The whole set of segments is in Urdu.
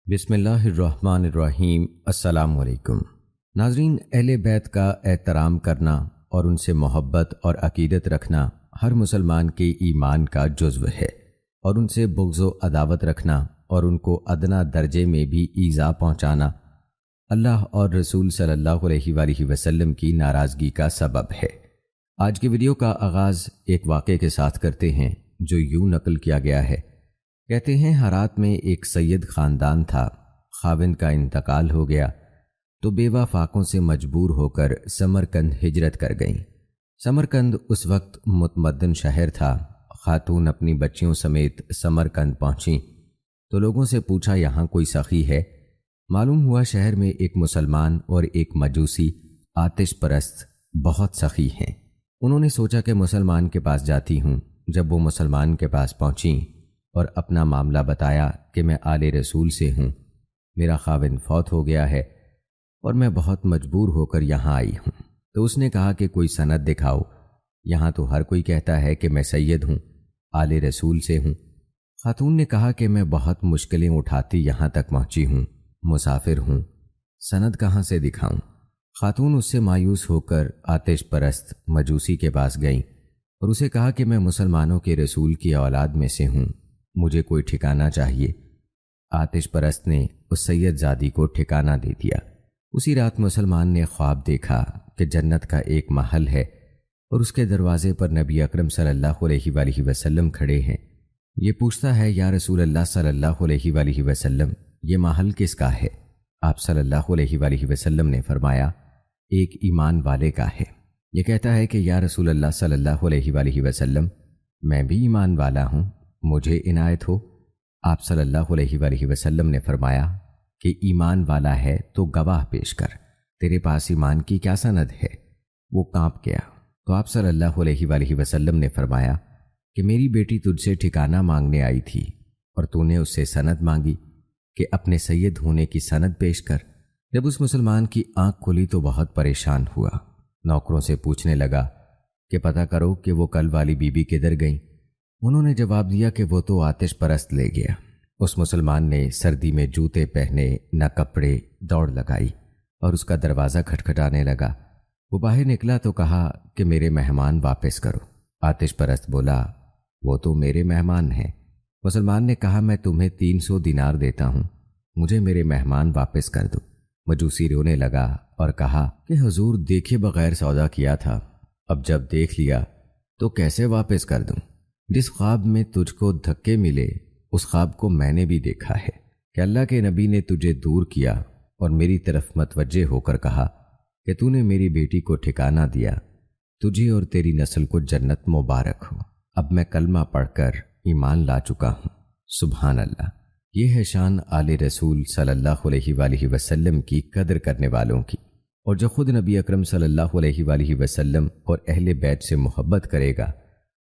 بسم اللہ الرحمن الرحیم۔ السلام علیکم ناظرین، اہل بیت کا احترام کرنا اور ان سے محبت اور عقیدت رکھنا ہر مسلمان کے ایمان کا جزو ہے، اور ان سے بغض و عداوت رکھنا اور ان کو ادنا درجے میں بھی ایذا پہنچانا اللہ اور رسول صلی اللہ علیہ وآلہ وسلم کی ناراضگی کا سبب ہے۔ آج کی ویڈیو کا آغاز ایک واقعے کے ساتھ کرتے ہیں جو یوں نقل کیا گیا ہے۔ کہتے ہیں ہرات میں ایک سید خاندان تھا، خاوند کا انتقال ہو گیا تو بیوہ فاقوں سے مجبور ہو کر سمرقند ہجرت کر گئیں۔ سمرقند اس وقت متمدن شہر تھا۔ خاتون اپنی بچیوں سمیت سمرقند پہنچیں تو لوگوں سے پوچھا یہاں کوئی سخی ہے۔ معلوم ہوا شہر میں ایک مسلمان اور ایک مجوسی آتش پرست بہت سخی ہیں۔ انہوں نے سوچا کہ مسلمان کے پاس جاتی ہوں۔ جب وہ مسلمان کے پاس پہنچیں اور اپنا معاملہ بتایا کہ میں آل رسول سے ہوں، میرا خاوند فوت ہو گیا ہے اور میں بہت مجبور ہو کر یہاں آئی ہوں، تو اس نے کہا کہ کوئی سند دکھاؤ، یہاں تو ہر کوئی کہتا ہے کہ میں سید ہوں، آل رسول سے ہوں۔ خاتون نے کہا کہ میں بہت مشکلیں اٹھاتی یہاں تک پہنچی ہوں، مسافر ہوں، سند کہاں سے دکھاؤں؟ خاتون اس سے مایوس ہو کر آتش پرست مجوسی کے پاس گئیں اور اسے کہا کہ میں مسلمانوں کے رسول کی اولاد میں سے ہوں، مجھے کوئی ٹھکانہ چاہیے۔ آتش پرست نے اس سید زادی کو ٹھکانہ دے دیا۔ اسی رات مسلمان نے خواب دیکھا کہ جنت کا ایک محل ہے اور اس کے دروازے پر نبی اکرم صلی اللہ علیہ وآلہ وسلم کھڑے ہیں۔ یہ پوچھتا ہے یا رسول اللہ صلی اللہ علیہ وآلہ وسلم، یہ محل کس کا ہے؟ آپ صلی اللہ علیہ وآلہ وسلم نے فرمایا ایک ایمان والے کا ہے۔ یہ کہتا ہے کہ یا رسول اللہ صلی اللہ علیہ وآلہ وسلم، میں بھی ایمان والا ہوں، مجھے عنایت ہو۔ آپ صلی اللہ علیہ وآلہ وسلم نے فرمایا کہ ایمان والا ہے تو گواہ پیش کر، تیرے پاس ایمان کی کیا سند ہے؟ وہ کانپ گیا تو آپ صلی اللہ علیہ وآلہ وسلم نے فرمایا کہ میری بیٹی تجھ سے ٹھکانہ مانگنے آئی تھی اور تو نے اس سے سند مانگی کہ اپنے سید ہونے کی سند پیش کر۔ جب اس مسلمان کی آنکھ کھلی تو بہت پریشان ہوا، نوکروں سے پوچھنے لگا کہ پتہ کرو کہ وہ کل والی بی بی کدھر گئیں۔ انہوں نے جواب دیا کہ وہ تو آتش پرست لے گیا۔ اس مسلمان نے سردی میں جوتے پہنے نہ کپڑے، دوڑ لگائی اور اس کا دروازہ کھٹکھٹانے لگا۔ وہ باہر نکلا تو کہا کہ میرے مہمان واپس کرو۔ آتش پرست بولا وہ تو میرے مہمان ہیں۔ مسلمان نے کہا میں تمہیں 300 دینار دیتا ہوں، مجھے میرے مہمان واپس کر دو۔ مجوسی رونے لگا اور کہا کہ حضور دیکھے بغیر سودا کیا تھا، اب جب دیکھ لیا تو کیسے واپس کر دوں؟ جس خواب میں تجھ کو دھکے ملے اس خواب کو میں نے بھی دیکھا ہے کہ اللہ کے نبی نے تجھے دور کیا اور میری طرف متوجہ ہو کر کہا کہ تو نے میری بیٹی کو ٹھکانہ دیا، تجھے اور تیری نسل کو جنت مبارک ہو۔ اب میں کلمہ پڑھ کر ایمان لا چکا ہوں۔ سبحان اللہ۔ یہ ہے شان آل رسول صلی اللہ علیہ وآلہ وسلم کی قدر کرنے والوں کی، اور جو خود نبی اکرم صلی اللہ علیہ وآلہ وسلم اور اہل بیت سے محبت کرے گا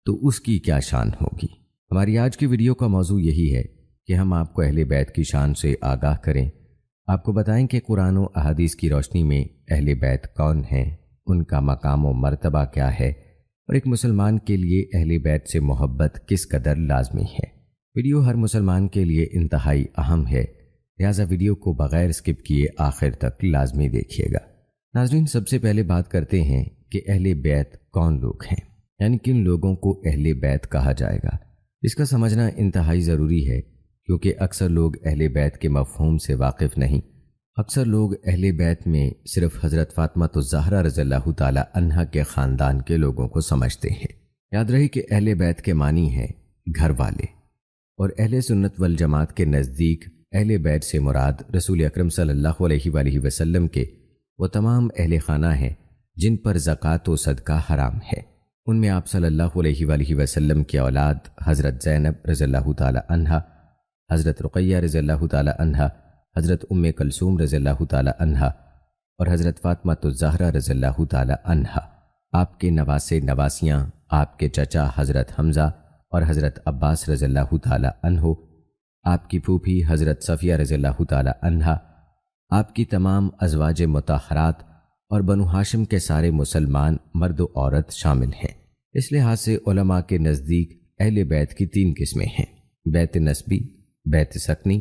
تو اس کی کیا شان ہوگی۔ ہماری آج کی ویڈیو کا موضوع یہی ہے کہ ہم آپ کو اہل بیت کی شان سے آگاہ کریں، آپ کو بتائیں کہ قرآن و احادیث کی روشنی میں اہل بیت کون ہیں، ان کا مقام و مرتبہ کیا ہے، اور ایک مسلمان کے لیے اہل بیت سے محبت کس قدر لازمی ہے۔ ویڈیو ہر مسلمان کے لیے انتہائی اہم ہے، لہٰذا ویڈیو کو بغیر سکپ کیے آخر تک لازمی دیکھیے گا۔ ناظرین، سب سے پہلے بات کرتے ہیں کہ اہل بیت کون لوگ ہیں، یعنی کن لوگوں کو اہل بیت کہا جائے گا۔ اس کا سمجھنا انتہائی ضروری ہے کیونکہ اکثر لوگ اہل بیت کے مفہوم سے واقف نہیں۔ اکثر لوگ اہل بیت میں صرف حضرت فاطمہ الزہرا رضی اللہ تعالی عنہا کے خاندان کے لوگوں کو سمجھتے ہیں۔ یاد رہے کہ اہل بیت کے معنی ہے گھر والے، اور اہل سنت والجماعت کے نزدیک اہل بیت سے مراد رسول اکرم صلی اللہ علیہ وآلہ وسلم کے وہ تمام اہل خانہ ہیں جن پر زکوٰۃ و صدقہ حرام ہے۔ ان میں آپ صلی اللہ علیہ وآلہ وسلم کی اولاد حضرت زینب رضی اللہ تعالی عنہا، حضرت رقیہ رضی اللہ تعالی عنہا، حضرت ام کلثوم رضی اللہ تعالی عنہا اور حضرت فاطمہ الزہرا رضی اللہ تعالی عنہا، آپ کے نواسے نواسیاں، آپ کے چچا حضرت حمزہ اور حضرت عباس رضی اللہ تعالی عنہ، آپ کی پھوپھی حضرت صفیہ رضی اللہ تعالی عنہا، آپ کی تمام ازواج مطہرات اور بنو ہاشم کے سارے مسلمان مرد و عورت شامل ہیں۔ اس لحاظ سے علماء کے نزدیک اہل بیت کی 3 قسمیں ہیں: بیت نسبی، بیت سکنی،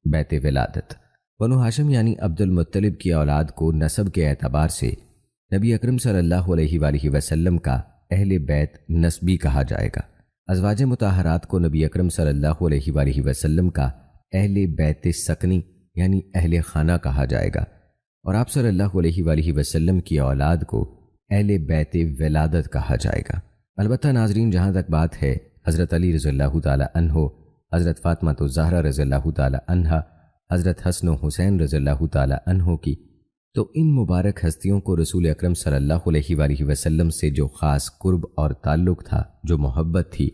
بیت ولادت۔ بنو ہاشم یعنی عبد المطلب کی اولاد کو نسب کے اعتبار سے نبی اکرم صلی اللہ علیہ وآلہ وسلم کا اہل بیت نسبی کہا جائے گا۔ ازواج مطہرات کو نبی اکرم صلی اللہ علیہ وآلہ وسلم کا اہل بیت سکنی یعنی اہل خانہ کہا جائے گا، اور آپ صلی اللہ علیہ وآلہ وسلم کی اولاد کو اہل بیت ولادت کہا جائے گا۔ البتہ ناظرین، جہاں تک بات ہے حضرت علی رضی اللہ تعالی عنہ، حضرت فاطمہ الزہرا رضی اللہ تعالی عنہا، حضرت حسن و حسین رضی اللہ تعالی عنہ کی، تو ان مبارک ہستیوں کو رسول اکرم صلی اللہ علیہ وآلہ وسلم سے جو خاص قرب اور تعلق تھا، جو محبت تھی،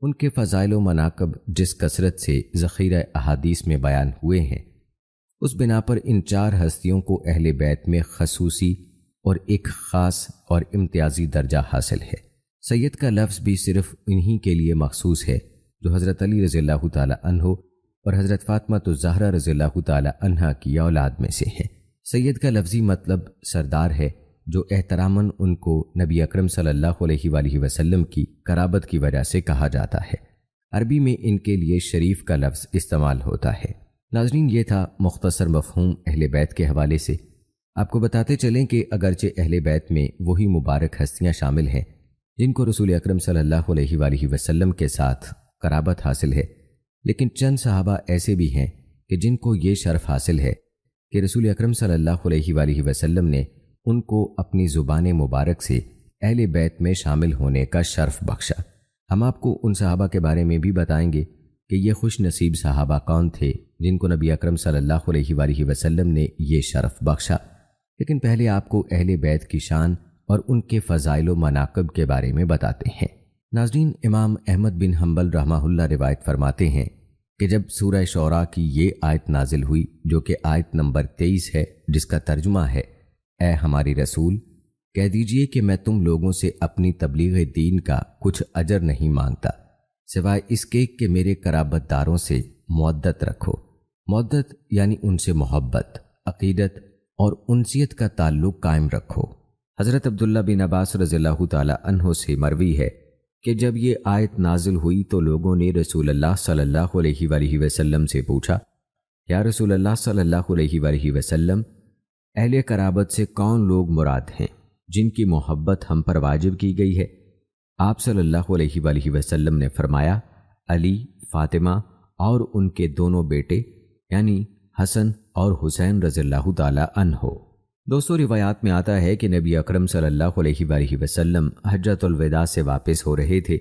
ان کے فضائل و مناقب جس کثرت سے ذخیرہ احادیث میں بیان ہوئے ہیں، اس بنا پر ان چار ہستیوں کو اہل بیت میں خصوصی اور ایک خاص اور امتیازی درجہ حاصل ہے۔ سید کا لفظ بھی صرف انہی کے لیے مخصوص ہے جو حضرت علی رضی اللہ تعالی عنہ اور حضرت فاطمہ الزہرا رضی اللہ تعالی عنہا کی اولاد میں سے ہیں۔ سید کا لفظی مطلب سردار ہے، جو احتراماً ان کو نبی اکرم صلی اللہ علیہ وآلہ وسلم کی قرابت کی وجہ سے کہا جاتا ہے۔ عربی میں ان کے لیے شریف کا لفظ استعمال ہوتا ہے۔ ناظرین، یہ تھا مختصر مفہوم اہل بیت کے حوالے سے۔ آپ کو بتاتے چلیں کہ اگرچہ اہل بیت میں وہی مبارک ہستیاں شامل ہیں جن کو رسول اکرم صلی اللہ علیہ وآلہ وسلم کے ساتھ قرابت حاصل ہے، لیکن چند صحابہ ایسے بھی ہیں کہ جن کو یہ شرف حاصل ہے کہ رسول اکرم صلی اللہ علیہ وآلہ وسلم نے ان کو اپنی زبان مبارک سے اہل بیت میں شامل ہونے کا شرف بخشا۔ ہم آپ کو ان صحابہ کے بارے میں بھی بتائیں گے کہ یہ خوش نصیب صحابہ کون تھے جن کو نبی اکرم صلی اللہ علیہ وآلہ وسلم نے یہ شرف بخشا، لیکن پہلے آپ کو اہل بیت کی شان اور ان کے فضائل و مناقب کے بارے میں بتاتے ہیں۔ ناظرین، امام احمد بن حنبل رحمہ اللہ روایت فرماتے ہیں کہ جب سورہ شعراء کی یہ آیت نازل ہوئی جو کہ آیت نمبر 23 ہے، جس کا ترجمہ ہے اے ہماری رسول، کہہ دیجئے کہ میں تم لوگوں سے اپنی تبلیغ دین کا کچھ اجر نہیں مانگتا سوائے اس کے کہ میرے قرابت داروں سے مودت رکھو۔ مودت یعنی ان سے محبت، عقیدت اور انسیت کا تعلق قائم رکھو۔ حضرت عبداللہ بن عباس رضی اللہ تعالی عنہ سے مروی ہے کہ جب یہ آیت نازل ہوئی تو لوگوں نے رسول اللہ صلی اللہ علیہ وآلہ وسلم سے پوچھا، یا رسول اللہ صلی اللہ علیہ وآلہ وسلم، اہل قرابت سے کون لوگ مراد ہیں جن کی محبت ہم پر واجب کی گئی ہے؟ آپ صلی اللہ علیہ وآلہ وسلم نے فرمایا، علی، فاطمہ اور ان کے دونوں بیٹے یعنی حسن اور حسین رضی اللہ تعالی عنہ۔ دوستو، روایات میں آتا ہے کہ نبی اکرم صلی اللہ علیہ وآلہ وسلم حجۃ الوداع سے واپس ہو رہے تھے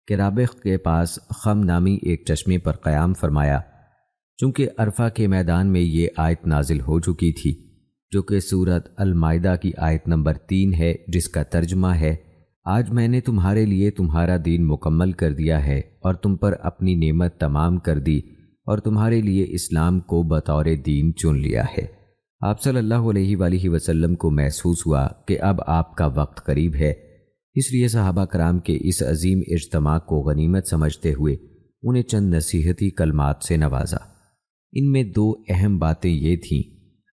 کہ رابغ کے پاس خم نامی ایک چشمے پر قیام فرمایا۔ چونکہ عرفہ کے میدان میں یہ آیت نازل ہو چکی تھی جو کہ سورۃ المائدہ کی آیت نمبر 3 ہے، جس کا ترجمہ ہے آج میں نے تمہارے لیے تمہارا دین مکمل کر دیا ہے اور تم پر اپنی نعمت تمام کر دی اور تمہارے لیے اسلام کو بطور دین چن لیا ہے۔ آپ صلی اللہ علیہ وآلہ وسلم کو محسوس ہوا کہ اب آپ کا وقت قریب ہے، اس لیے صحابہ کرام کے اس عظیم اجتماع کو غنیمت سمجھتے ہوئے انہیں چند نصیحتی کلمات سے نوازا۔ ان میں دو اہم باتیں یہ تھیں۔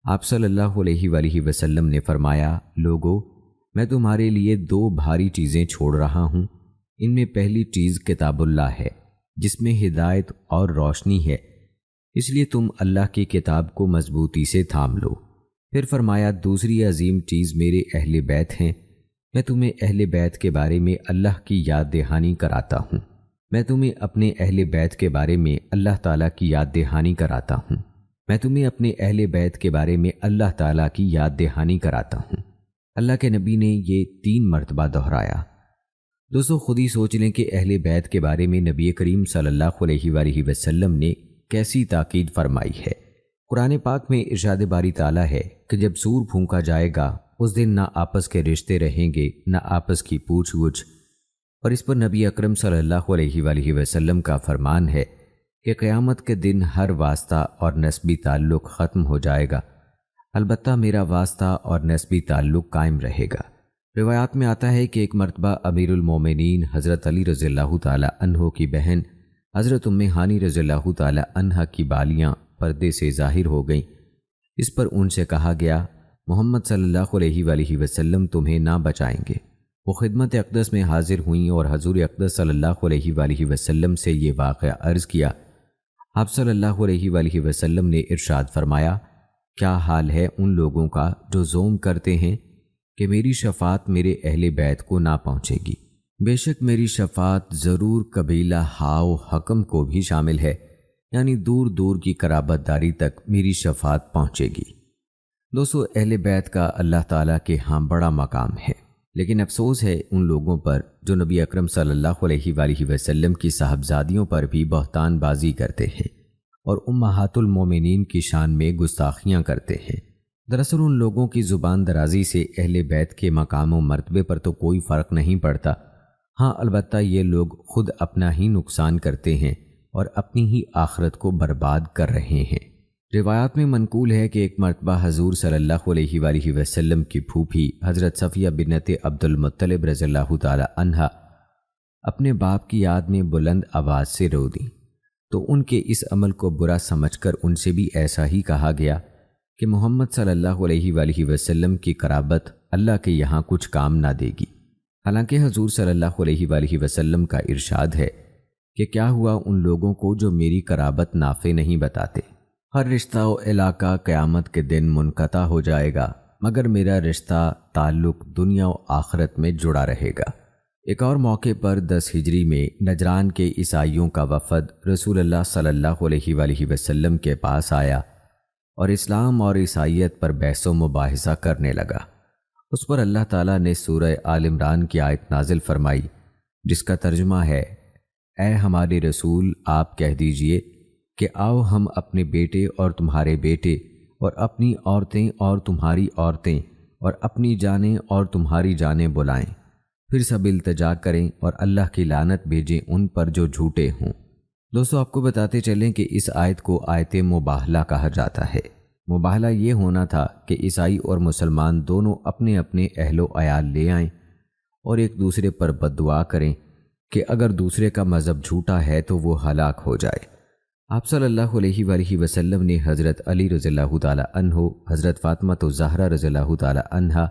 آپ صلی اللہ علیہ وآلہ وسلم نے فرمایا، لوگو، میں تمہارے لیے دو بھاری چیزیں چھوڑ رہا ہوں۔ ان میں پہلی چیز کتاب اللہ ہے جس میں ہدایت اور روشنی ہے، اس لیے تم اللہ کی کتاب کو مضبوطی سے تھام لو۔ پھر فرمایا، دوسری عظیم چیز میرے اہل بیت ہیں، میں تمہیں اہل بیت کے بارے میں اللہ کی یاد دہانی کراتا ہوں۔ میں تمہیں اپنے اہل بیت کے بارے میں اللہ تعالیٰ کی یاد دہانی کراتا ہوں۔ میں تمہیں اپنے اہل بیت کے بارے میں اللہ تعالیٰ کی یاد دہانی کراتا ہوں۔ اللہ کے نبی نے یہ 3 مرتبہ دہرایا۔ دوستو، خود ہی سوچ لیں کہ اہل بیت کے بارے میں نبی کریم صلی اللہ علیہ وآلہ وسلم نے کیسی تاکید فرمائی ہے۔ قرآن پاک میں ارشاد باری تعالیٰ ہے کہ جب سور پھونکا جائے گا اس دن نہ آپس کے رشتے رہیں گے نہ آپس کی پوچھ گچھ، اور اس پر نبی اکرم صلی اللہ علیہ وآلہ وسلم کا فرمان ہے کہ قیامت کے دن ہر واسطہ اور نسبی تعلق ختم ہو جائے گا، البتہ میرا واسطہ اور نسبی تعلق قائم رہے گا۔ روایات میں آتا ہے کہ ایک مرتبہ امیر المومنین حضرت علی رضی اللہ تعالی عنہ کی بہن حضرت ام ہانی رضی اللہ تعالی عنہ کی بالیاں پردے سے ظاہر ہو گئیں۔ اس پر ان سے کہا گیا، محمد صلی اللہ علیہ وآلہ وسلم تمہیں نہ بچائیں گے۔ وہ خدمت اقدس میں حاضر ہوئیں اور حضور اقدس صلی اللہ علیہ وآلہ وسلم سے یہ واقعہ عرض کیا۔ آپ صلی اللہ علیہ وآلہ وسلم نے ارشاد فرمایا، کیا حال ہے ان لوگوں کا جو زوم کرتے ہیں کہ میری شفاعت میرے اہل بیت کو نہ پہنچے گی۔ بے شک میری شفاعت ضرور قبیلہ ہاؤ حکم کو بھی شامل ہے، یعنی دور دور کی قرابت داری تک میری شفاعت پہنچے گی۔ دوستو، اہل بیت کا اللہ تعالیٰ کے ہاں بڑا مقام ہے، لیکن افسوس ہے ان لوگوں پر جو نبی اکرم صلی اللہ علیہ وآلہ وسلم کی صاحبزادیوں پر بھی بہتان بازی کرتے ہیں اور امہات المومنین کی شان میں گستاخیاں کرتے ہیں۔ دراصل ان لوگوں کی زبان درازی سے اہل بیت کے مقام و مرتبے پر تو کوئی فرق نہیں پڑتا، ہاں البتہ یہ لوگ خود اپنا ہی نقصان کرتے ہیں اور اپنی ہی آخرت کو برباد کر رہے ہیں۔ روایات میں منقول ہے کہ ایک مرتبہ حضور صلی اللہ علیہ وآلہ وسلم کی پھوپھی حضرت صفیہ بنت عبد المطلب رضی اللہ تعالی عنہا اپنے باپ کی یاد میں بلند آواز سے رو دیں، تو ان کے اس عمل کو برا سمجھ کر ان سے بھی ایسا ہی کہا گیا کہ محمد صلی اللہ علیہ وآلہ وسلم کی قرابت اللہ کے یہاں کچھ کام نہ دے گی۔ حالانکہ حضور صلی اللہ علیہ وآلہ وسلم کا ارشاد ہے کہ کیا ہوا ان لوگوں کو جو میری قرابت نافع نہیں بتاتے، ہر رشتہ و علاقہ قیامت کے دن منقطع ہو جائے گا مگر میرا رشتہ تعلق دنیا و آخرت میں جڑا رہے گا۔ ایک اور موقع پر 10 ہجری میں نجران کے عیسائیوں کا وفد رسول اللہ صلی اللہ علیہ وآلہ وسلم کے پاس آیا اور اسلام اور عیسائیت پر بحث و مباحثہ کرنے لگا۔ اس پر اللہ تعالیٰ نے سورہ آل عمران کی آیت نازل فرمائی جس کا ترجمہ ہے، اے ہمارے رسول آپ کہہ دیجئے کہ آؤ ہم اپنے بیٹے اور تمہارے بیٹے اور اپنی عورتیں اور تمہاری عورتیں اور اپنی جانیں اور تمہاری جانیں بلائیں، پھر سب التجا کریں اور اللہ کی لعنت بھیجیں ان پر جو جھوٹے ہوں۔ دوستو، آپ کو بتاتے چلیں کہ اس آیت کو آیت مباہلہ کہا جاتا ہے۔ مباہلہ یہ ہونا تھا کہ عیسائی اور مسلمان دونوں اپنے اپنے اہل و عیال لے آئیں اور ایک دوسرے پر بددعا کریں کہ اگر دوسرے کا مذہب جھوٹا ہے تو وہ ہلاک ہو جائے۔ آپ صلی اللہ علیہ وآلہ وسلم نے حضرت علی رضی اللہ تعالی عنہ، حضرت فاطمہ الزہرا رضی اللہ تعالی عنہا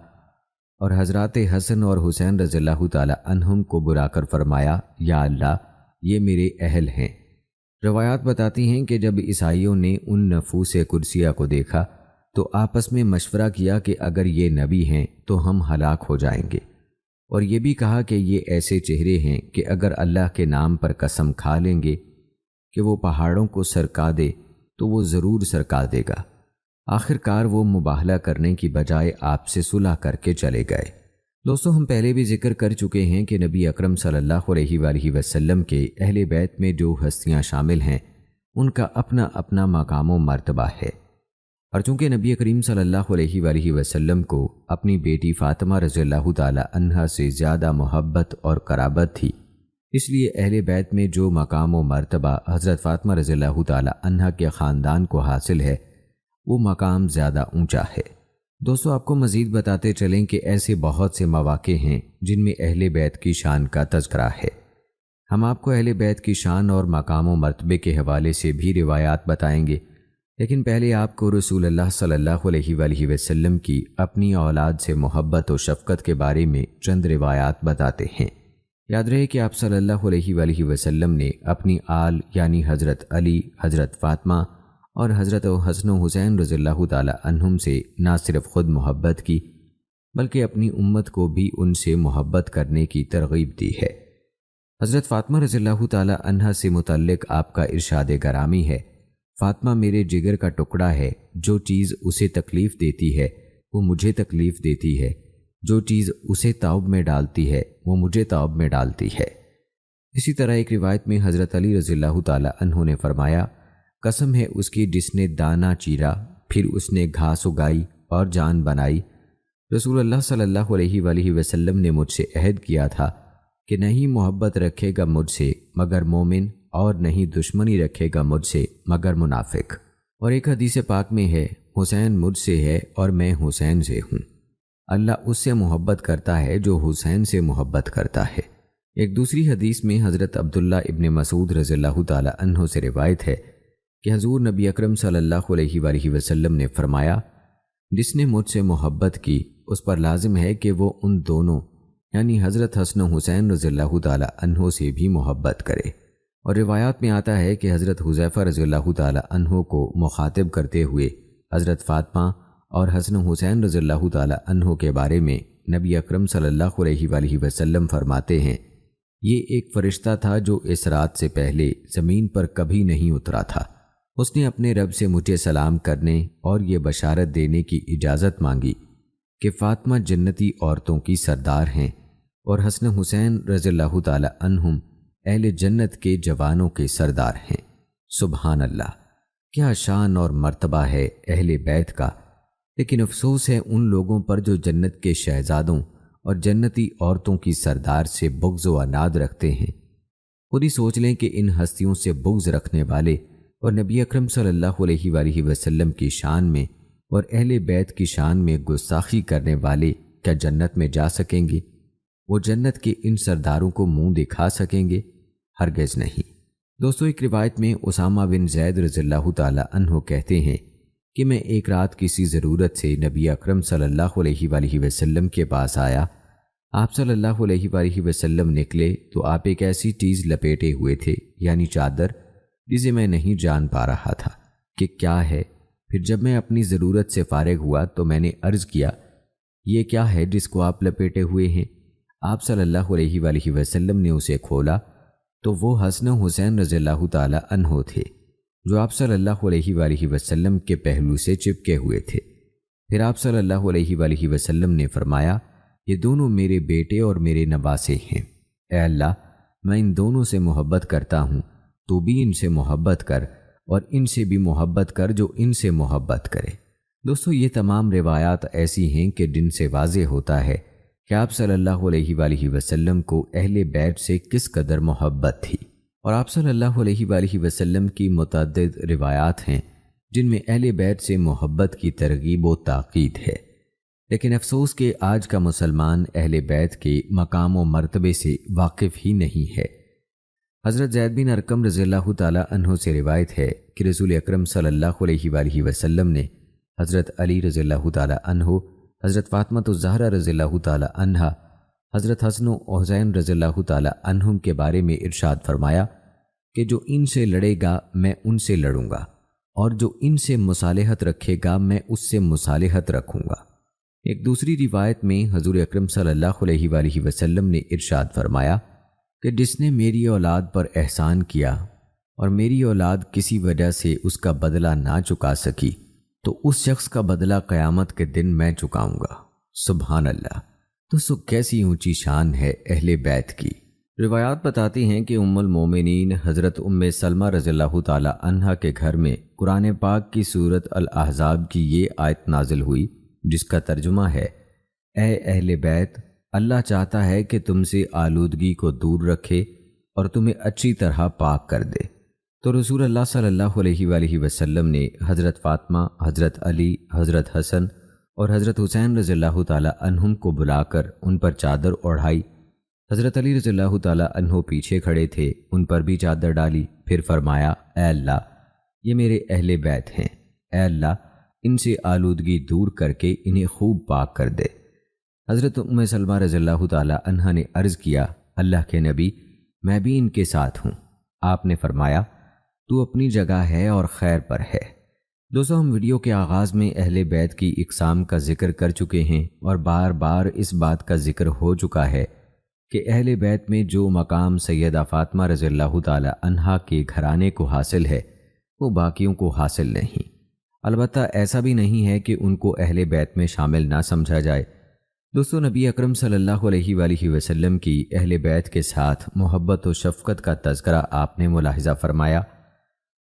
اور حضرات حسن اور حسین رضی اللہ تعالی عنہم کو بلا کر فرمایا، یا اللہ یہ میرے اہل ہیں۔ روایات بتاتی ہیں کہ جب عیسائیوں نے ان نفوس قدسیہ کو دیکھا تو آپس میں مشورہ کیا کہ اگر یہ نبی ہیں تو ہم ہلاک ہو جائیں گے، اور یہ بھی کہا کہ یہ ایسے چہرے ہیں کہ اگر اللہ کے نام پر قسم کھا لیں گے کہ وہ پہاڑوں کو سرکا دے تو وہ ضرور سرکا دے گا۔ آخر کار وہ مباہلہ کرنے کی بجائے آپ سے صلح کر کے چلے گئے۔ دوستو، ہم پہلے بھی ذکر کر چکے ہیں کہ نبی اکرم صلی اللہ علیہ وآلہ وسلم کے اہل بیت میں جو ہستیاں شامل ہیں ان کا اپنا اپنا مقام و مرتبہ ہے، اور چونکہ نبی کریم صلی اللہ علیہ وآلہ وسلم کو اپنی بیٹی فاطمہ رضی اللہ تعالی عنہا سے زیادہ محبت اور قرابت تھی، اس لیے اہل بیت میں جو مقام و مرتبہ حضرت فاطمہ رضی اللہ تعالی عنہا کے خاندان کو حاصل ہے وہ مقام زیادہ اونچا ہے۔ دوستو، آپ کو مزید بتاتے چلیں کہ ایسے بہت سے مواقع ہیں جن میں اہل بیت کی شان کا تذکرہ ہے۔ ہم آپ کو اہل بیت کی شان اور مقام و مرتبے کے حوالے سے بھی روایات بتائیں گے، لیکن پہلے آپ کو رسول اللہ صلی اللہ علیہ وآلہ وسلم کی اپنی اولاد سے محبت و شفقت کے بارے میں چند روایات بتاتے ہیں۔ یاد رہے کہ آپ صلی اللہ علیہ وآلہ وسلم نے اپنی آل یعنی حضرت علی، حضرت فاطمہ اور حضرت حسن و حسین رضی اللہ تعالی عنہم سے نہ صرف خود محبت کی بلکہ اپنی امت کو بھی ان سے محبت کرنے کی ترغیب دی ہے۔ حضرت فاطمہ رضی اللہ تعالی عنہا سے متعلق آپ کا ارشاد گرامی ہے، فاطمہ میرے جگر کا ٹکڑا ہے، جو چیز اسے تکلیف دیتی ہے وہ مجھے تکلیف دیتی ہے، جو چیز اسے تعب میں ڈالتی ہے وہ مجھے تعب میں ڈالتی ہے۔ اسی طرح ایک روایت میں حضرت علی رضی اللہ تعالی عنہ نے فرمایا، قسم ہے اس کی جس نے دانہ چیرا پھر اس نے گھاس اگائی اور جان بنائی، رسول اللہ صلی اللہ علیہ وآلہ وسلم نے مجھ سے عہد کیا تھا کہ نہیں محبت رکھے گا مجھ سے مگر مومن اور نہیں دشمنی رکھے گا مجھ سے مگر منافق۔ اور ایک حدیث پاک میں ہے، حسین مجھ سے ہے اور میں حسین سے ہوں، اللہ اس سے محبت کرتا ہے جو حسین سے محبت کرتا ہے۔ ایک دوسری حدیث میں حضرت عبداللہ ابن مسعود رضی اللہ تعالی عنہ سے روایت ہے کہ حضور نبی اکرم صلی اللہ علیہ وآلہ وسلم نے فرمایا، جس نے مجھ سے محبت کی اس پر لازم ہے کہ وہ ان دونوں یعنی حضرت حسن و حسین رضی اللہ تعالی عنہ سے بھی محبت کرے۔ اور روایات میں آتا ہے کہ حضرت حذیفہ رضی اللہ تعالی عنہ کو مخاطب کرتے ہوئے حضرت فاطمہ اور حسن حسین رضی اللہ تعالی عنہ کے بارے میں نبی اکرم صلی اللہ علیہ وآلہ وسلم فرماتے ہیں، یہ ایک فرشتہ تھا جو اس رات سے پہلے زمین پر کبھی نہیں اترا تھا۔ اس نے اپنے رب سے مجھے سلام کرنے اور یہ بشارت دینے کی اجازت مانگی کہ فاطمہ جنتی عورتوں کی سردار ہیں اور حسن حسین رضی اللہ تعالی عنہم اہل جنت کے جوانوں کے سردار ہیں۔ سبحان اللہ، کیا شان اور مرتبہ ہے اہل بیت کا، لیکن افسوس ہے ان لوگوں پر جو جنت کے شہزادوں اور جنتی عورتوں کی سردار سے بغض و عناد رکھتے ہیں۔ خود ہی سوچ لیں کہ ان ہستیوں سے بغض رکھنے والے اور نبی اکرم صلی اللہ علیہ وآلہ وسلم کی شان میں اور اہل بیت کی شان میں گستاخی کرنے والے کیا جنت میں جا سکیں گے؟ وہ جنت کے ان سرداروں کو منہ دکھا سکیں گے؟ ہرگز نہیں۔ دوستو، ایک روایت میں اسامہ بن زید رضی اللہ تعالی عنہ کہتے ہیں کہ میں ایک رات کسی ضرورت سے نبی اکرم صلی اللہ علیہ وآلہ وسلم کے پاس آیا۔ آپ صلی اللہ علیہ وآلہ وسلم نکلے تو آپ ایک ایسی چیز لپیٹے ہوئے تھے، یعنی چادر، جسے میں نہیں جان پا رہا تھا کہ کیا ہے۔ پھر جب میں اپنی ضرورت سے فارغ ہوا تو میں نے عرض کیا، یہ کیا ہے جس کو آپ لپیٹے ہوئے ہیں؟ آپ صلی اللہ علیہ وآلہ وسلم نے اسے کھولا تو وہ حسن حسین رضی اللہ تعالی عنہ تھے، جو آپ صلی اللہ علیہ وآلہ وسلم کے پہلو سے چپکے ہوئے تھے۔ پھر آپ صلی اللہ علیہ وآلہ وسلم نے فرمایا، یہ دونوں میرے بیٹے اور میرے نواسے ہیں۔ اے اللہ، میں ان دونوں سے محبت کرتا ہوں، تو بھی ان سے محبت کر اور ان سے بھی محبت کر جو ان سے محبت کرے۔ دوستو، یہ تمام روایات ایسی ہیں کہ جن سے واضح ہوتا ہے کہ آپ صلی اللہ علیہ وآلہ وسلم کو اہل بیت سے کس قدر محبت تھی، اور آپ صلی اللہ علیہ وآلہ وسلم کی متعدد روایات ہیں جن میں اہل بیت سے محبت کی ترغیب و تاکید ہے۔ لیکن افسوس کہ آج کا مسلمان اہل بیت کے مقام و مرتبے سے واقف ہی نہیں ہے۔ حضرت زید بن ارقم رضی اللہ تعالی عنہ سے روایت ہے کہ رسول اکرم صلی اللہ علیہ وآلہ وسلم نے حضرت علی رضی اللہ تعالی عنہ، حضرت فاطمہ الزہرا رضی اللہ تعالی عنہا، حضرت حسن و حسین رضی اللہ تعالی عنہم کے بارے میں ارشاد فرمایا کہ جو ان سے لڑے گا میں ان سے لڑوں گا، اور جو ان سے مصالحت رکھے گا میں اس سے مصالحت رکھوں گا۔ ایک دوسری روایت میں حضور اکرم صلی اللہ علیہ وآلہ وسلم نے ارشاد فرمایا کہ جس نے میری اولاد پر احسان کیا اور میری اولاد کسی وجہ سے اس کا بدلہ نہ چکا سکی تو اس شخص کا بدلہ قیامت کے دن میں چکاؤں گا۔ سبحان اللہ، تو سو کیسی اونچی شان ہے اہل بیت کی۔ روایات بتاتی ہیں کہ ام المومنین حضرت ام سلمہ رضی اللہ تعالی عنہا کے گھر میں قرآن پاک کی سورت الاحزاب کی یہ آیت نازل ہوئی جس کا ترجمہ ہے، اے اہل بیت، اللہ چاہتا ہے کہ تم سے آلودگی کو دور رکھے اور تمہیں اچھی طرح پاک کر دے۔ تو رسول اللہ صلی اللہ علیہ وآلہ وسلم نے حضرت فاطمہ، حضرت علی، حضرت حسن اور حضرت حسین رضی اللہ تعالی عنہم کو بلا کر ان پر چادر اوڑھائی۔ حضرت علی رضی اللہ تعالی عنہ پیچھے کھڑے تھے، ان پر بھی چادر ڈالی۔ پھر فرمایا، اے اللہ، یہ میرے اہل بیت ہیں، اے اللہ ان سے آلودگی دور کر کے انہیں خوب پاک کر دے۔ حضرت ام سلمہ رضی اللہ تعالی عنہا نے عرض کیا، اللہ کے نبی، میں بھی ان کے ساتھ ہوں۔ آپ نے فرمایا، تو اپنی جگہ ہے اور خیر پر ہے۔ دوستو، ہم ویڈیو کے آغاز میں اہل بیت کی اقسام کا ذکر کر چکے ہیں اور بار بار اس بات کا ذکر ہو چکا ہے کہ اہل بیت میں جو مقام سیدہ فاطمہ رضی اللہ تعالی عنہا کے گھرانے کو حاصل ہے وہ باقیوں کو حاصل نہیں۔ البتہ ایسا بھی نہیں ہے کہ ان کو اہل بیت میں شامل نہ سمجھا جائے۔ دوستو، نبی اکرم صلی اللہ علیہ وآلہ وسلم کی اہل بیت کے ساتھ محبت و شفقت کا تذکرہ آپ نے ملاحظہ فرمایا۔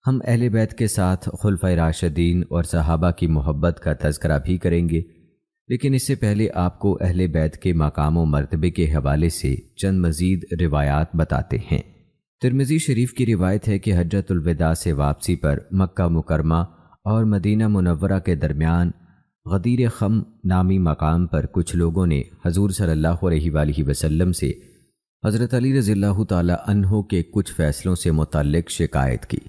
ہم اہل بیت کے ساتھ خلفائے راشدین اور صحابہ کی محبت کا تذکرہ بھی کریں گے، لیکن اس سے پہلے آپ کو اہل بیت کے مقام و مرتبے کے حوالے سے چند مزید روایات بتاتے ہیں۔ ترمذی شریف کی روایت ہے کہ حجۃ الوداع سے واپسی پر مکہ مکرمہ اور مدینہ منورہ کے درمیان غدیر خم نامی مقام پر کچھ لوگوں نے حضور صلی اللہ علیہ وآلہ وسلم سے حضرت علی رضی اللہ تعالی عنہ کے کچھ فیصلوں سے متعلق شکایت کی۔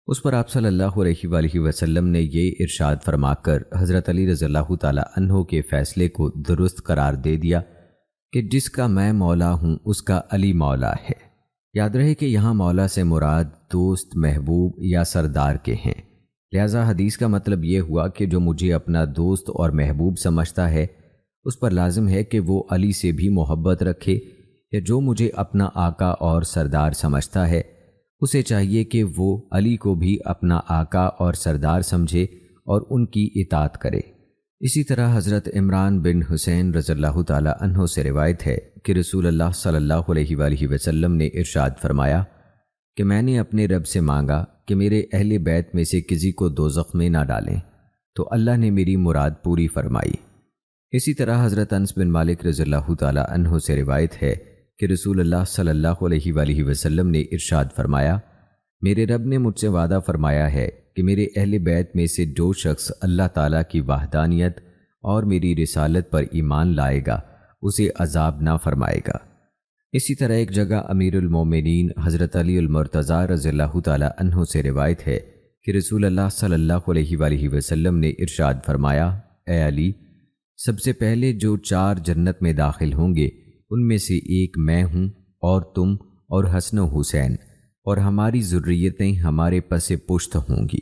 اس پر آپ صلی اللہ علیہ وآلہ وسلم نے یہ ارشاد فرما کر حضرت علی رضی اللہ تعالی عنہ کے فیصلے کو درست قرار دے دیا کہ جس کا میں مولا ہوں اس کا علی مولا ہے۔ یاد رہے کہ یہاں مولا سے مراد دوست، محبوب یا سردار کے ہیں، لہذا حدیث کا مطلب یہ ہوا کہ جو مجھے اپنا دوست اور محبوب سمجھتا ہے اس پر لازم ہے کہ وہ علی سے بھی محبت رکھے، یا جو مجھے اپنا آقا اور سردار سمجھتا ہے اسے چاہیے کہ وہ علی کو بھی اپنا آقا اور سردار سمجھے اور ان کی اطاعت کرے۔ اسی طرح حضرت عمران بن حسین رضی اللہ تعالی عنہ سے روایت ہے کہ رسول اللہ صلی اللہ علیہ وآلہ وسلم نے ارشاد فرمایا کہ میں نے اپنے رب سے مانگا کہ میرے اہل بیت میں سے کسی کو دوزخ میں نہ ڈالیں، تو اللہ نے میری مراد پوری فرمائی۔ اسی طرح حضرت انس بن مالک رضی اللہ تعالی عنہ سے روایت ہے کہ رسول اللہ صلی اللہ علیہ وآلہ وسلم نے ارشاد فرمایا، میرے رب نے مجھ سے وعدہ فرمایا ہے کہ میرے اہل بیت میں سے جو شخص اللہ تعالیٰ کی وحدانیت اور میری رسالت پر ایمان لائے گا اسے عذاب نہ فرمائے گا۔ اسی طرح ایک جگہ امیر المومنین حضرت علی المرتضیٰ رضی اللہ تعالی عنہ سے روایت ہے کہ رسول اللہ صلی اللہ علیہ وآلہ وسلم نے ارشاد فرمایا، اے علی، سب سے پہلے جو 4 جنت میں داخل ہوں گے ان میں سے ایک میں ہوں، اور تم اور حسن و حسین، اور ہماری ذریتیں ہمارے پس پشت ہوں گی۔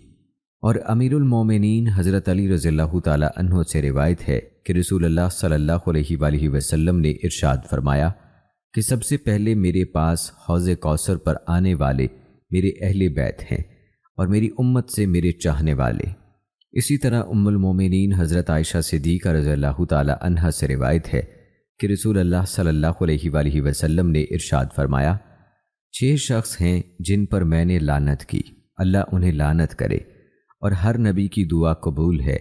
اور امیر المومنین حضرت علی رضی اللہ تعالی عنہ سے روایت ہے کہ رسول اللہ صلی اللہ علیہ وآلہ وسلم نے ارشاد فرمایا کہ سب سے پہلے میرے پاس حوض کوثر پر آنے والے میرے اہل بیت ہیں، اور میری امت سے میرے چاہنے والے۔ اسی طرح ام المومنین حضرت عائشہ صدیقہ رضی اللہ تعالی عنہا سے روایت ہے کہ رسول اللہ صلی اللہ علیہ وآلہ وسلم نے ارشاد فرمایا، 6 شخص ہیں جن پر میں نے لعنت کی، اللہ انہیں لعنت کرے، اور ہر نبی کی دعا قبول ہے،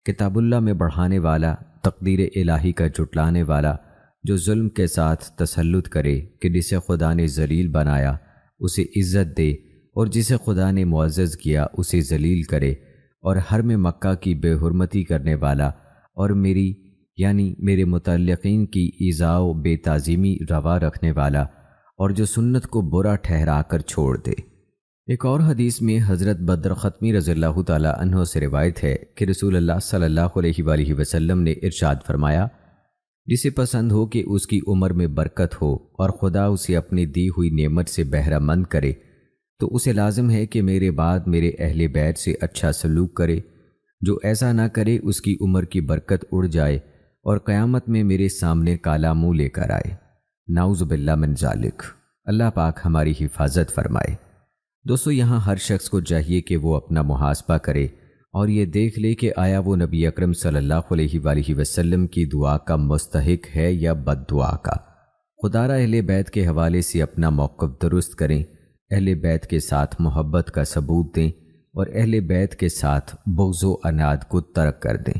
کتاب اللہ میں بڑھانے والا، تقدیر الہی کا جھٹلانے والا، جو ظلم کے ساتھ تسلط کرے کہ جسے خدا نے ذلیل بنایا اسے عزت دے، اور جسے خدا نے معزز کیا اسے ذلیل کرے، اور حرم مکہ کی بے حرمتی کرنے والا، اور میری یعنی میرے متعلقین کی ایذاء و بے تعظیمی روا رکھنے والا، اور جو سنت کو برا ٹھہرا کر چھوڑ دے۔ ایک اور حدیث میں حضرت بدر ختمی رضی اللہ تعالی عنہ سے روایت ہے کہ رسول اللہ صلی اللہ علیہ وآلہ وسلم نے ارشاد فرمایا، جسے پسند ہو کہ اس کی عمر میں برکت ہو اور خدا اسے اپنی دی ہوئی نعمت سے بہرہ مند کرے، تو اسے لازم ہے کہ میرے بعد میرے اہل بیت سے اچھا سلوک کرے، جو ایسا نہ کرے اس کی عمر کی برکت اڑ جائے اور قیامت میں میرے سامنے کالا منہ لے کر آئے۔ نعوذ باللہ من ذالک۔ اللہ پاک ہماری حفاظت فرمائے۔ دوستو، یہاں ہر شخص کو چاہیے کہ وہ اپنا محاسبہ کرے اور یہ دیکھ لے کہ آیا وہ نبی اکرم صلی اللہ علیہ وآلہ وسلم کی دعا کا مستحق ہے یا بد دعا کا۔ خدارہ اہل بیت کے حوالے سے اپنا موقف درست کریں، اہل بیت کے ساتھ محبت کا ثبوت دیں، اور اہل بیت کے ساتھ بغض و عناد کو ترک کر دیں۔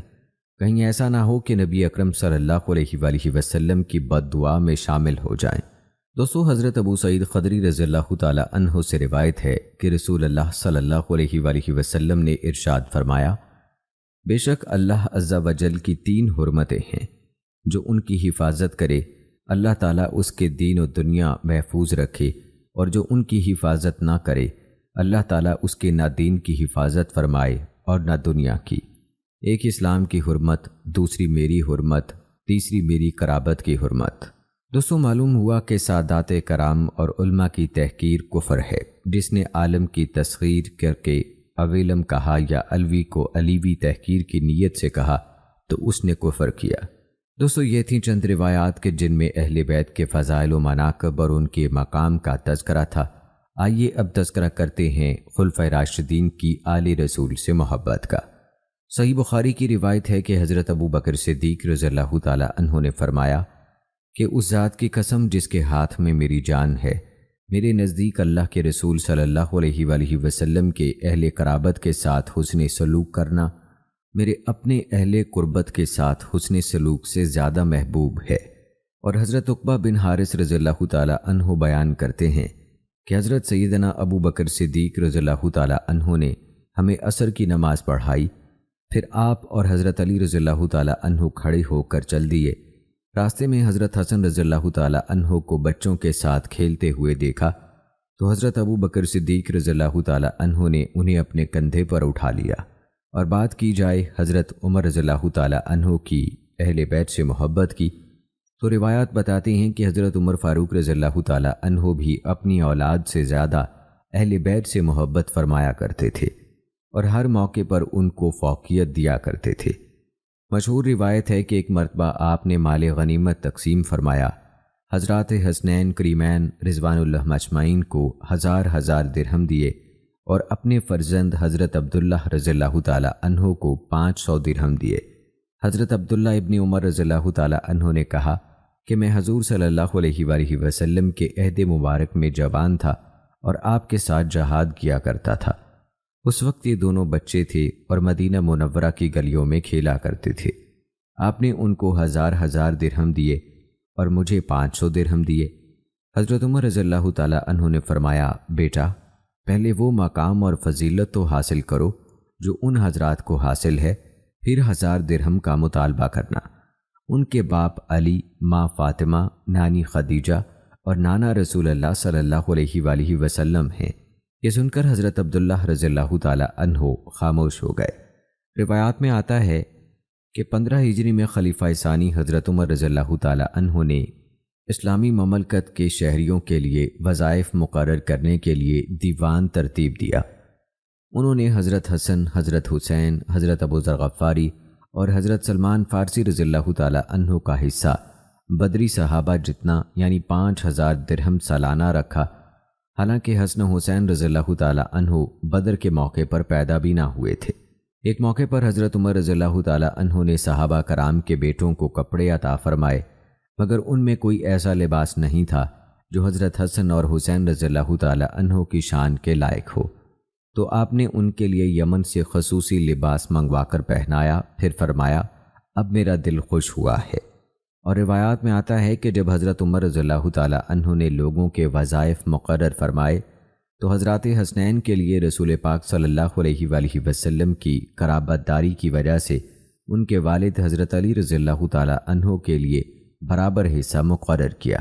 کہیں ایسا نہ ہو کہ نبی اکرم صلی اللہ علیہ وآلہ وسلم کی بد دعا میں شامل ہو جائیں۔ دوستو، حضرت ابو سعید خدری رضی اللہ تعالی عنہ سے روایت ہے کہ رسول اللہ صلی اللہ علیہ وآلہ وسلم نے ارشاد فرمایا، بے شک اللہ عز و جل کی 3 حرمتیں ہیں، جو ان کی حفاظت کرے اللہ تعالیٰ اس کے دین و دنیا محفوظ رکھے، اور جو ان کی حفاظت نہ کرے اللہ تعالیٰ اس کے نہ دین کی حفاظت فرمائے اور نہ دنیا کی۔ ایک اسلام کی حرمت، دوسری میری حرمت، تیسری میری قرابت کی حرمت۔ دوستو، معلوم ہوا کہ سادات کرام اور علماء کی تحقیر کفر ہے۔ جس نے عالم کی تسخیر کر کے اویلم کہا یا الوی کو علیوی تحقیر کی نیت سے کہا تو اس نے کفر کیا۔ دوستو، یہ تھیں چند روایات کہ جن میں اہل بیت کے فضائل و مناقب اور ان کے مقام کا تذکرہ تھا۔ آئیے اب تذکرہ کرتے ہیں خلفائے راشدین کی آل رسول سے محبت کا۔ صحیح بخاری کی روایت ہے کہ حضرت ابو بکر صدیق رضی اللہ تعالی عنہ نے فرمایا کہ اس ذات کی قسم جس کے ہاتھ میں میری جان ہے، میرے نزدیک اللہ کے رسول صلی اللہ علیہ وآلہ وسلم کے اہل قرابت کے ساتھ حسن سلوک کرنا میرے اپنے اہل قربت کے ساتھ حسن سلوک سے زیادہ محبوب ہے۔ اور حضرت عقبہ بن حارث رضی اللہ تعالی عنہ بیان کرتے ہیں کہ حضرت سیدنا ابو بکر صدیق رضی اللہ تعالی عنہ نے ہمیں عصر کی نماز پڑھائی، پھر آپ اور حضرت علی رضی اللہ تعالی عنہ کھڑے ہو کر چل دیے۔ راستے میں حضرت حسن رضی اللہ تعالی عنہ کو بچوں کے ساتھ کھیلتے ہوئے دیکھا تو حضرت ابو بکر صدیق رضی اللہ تعالی عنہ نے انہیں اپنے کندھے پر اٹھا لیا۔ اور بات کی جائے حضرت عمر رضی اللہ تعالی عنہ کی اہل بیت سے محبت کی تو روایات بتاتی ہیں کہ حضرت عمر فاروق رضی اللہ تعالیٰ عنہ بھی اپنی اولاد سے زیادہ اہل بیت سے محبت فرمایا کرتے تھے اور ہر موقع پر ان کو فوقیت دیا کرتے تھے۔ مشہور روایت ہے کہ ایک مرتبہ آپ نے مال غنیمت تقسیم فرمایا، حضرات حسنین کریمین رضوان اللہ مجمعین کو ہزار درہم دیے اور اپنے فرزند حضرت عبداللہ رضی اللہ تعالیٰ عنہ کو 500 درہم دیے۔ حضرت عبداللہ ابن عمر رضی اللہ تعالیٰ عنہ نے کہا کہ میں حضور صلی اللہ علیہ وآلہ وسلم کے عہد مبارک میں جوان تھا اور آپ کے ساتھ جہاد کیا کرتا تھا۔ اس وقت یہ دونوں بچے تھے اور مدینہ منورہ کی گلیوں میں کھیلا کرتے تھے۔ آپ نے ان کو ہزار درہم دیے اور مجھے 500 درہم دیے۔ حضرت عمر رضی اللہ تعالیٰ عنہ نے فرمایا، بیٹا پہلے وہ مقام اور فضیلت تو حاصل کرو جو ان حضرات کو حاصل ہے، پھر 1000 درہم کا مطالبہ کرنا۔ ان کے باپ علی، ماں فاطمہ، نانی خدیجہ اور نانا رسول اللہ صلی اللہ علیہ وآلہ وسلم ہیں۔ یہ سن کر حضرت عبداللہ رضی اللہ تعالیٰ عنہ خاموش ہو گئے۔ روایات میں آتا ہے کہ 15 ہجری میں خلیفہ ثانی حضرت عمر رضی اللہ تعالیٰ عنہ نے اسلامی مملکت کے شہریوں کے لیے وظائف مقرر کرنے کے لیے دیوان ترتیب دیا۔ انہوں نے حضرت حسن، حضرت حسین، حضرت ابو ذر غفاری اور حضرت سلمان فارسی رضی اللہ تعالیٰ عنہ کا حصہ بدری صحابہ جتنا یعنی 5000 درہم سالانہ رکھا۔ حالانکہ حسن حسین رضی اللہ تعالیٰ عنہ بدر کے موقع پر پیدا بھی نہ ہوئے تھے۔ ایک موقع پر حضرت عمر رضی اللہ تعالیٰ عنہ نے صحابہ کرام کے بیٹوں کو کپڑے عطا فرمائے، مگر ان میں کوئی ایسا لباس نہیں تھا جو حضرت حسن اور حسین رضی اللہ تعالیٰ عنہ کی شان کے لائق ہو، تو آپ نے ان کے لیے یمن سے خصوصی لباس منگوا کر پہنایا، پھر فرمایا، اب میرا دل خوش ہوا ہے۔ اور روایات میں آتا ہے کہ جب حضرت عمر رضی اللہ تعالیٰ عنہ نے لوگوں کے وظائف مقرر فرمائے تو حضرات حسنین کے لیے رسول پاک صلی اللہ علیہ وآلہ وسلم کی قرابت داری کی وجہ سے ان کے والد حضرت علی رضی اللہ تعالیٰ عنہ کے لیے برابر حصہ مقرر کیا۔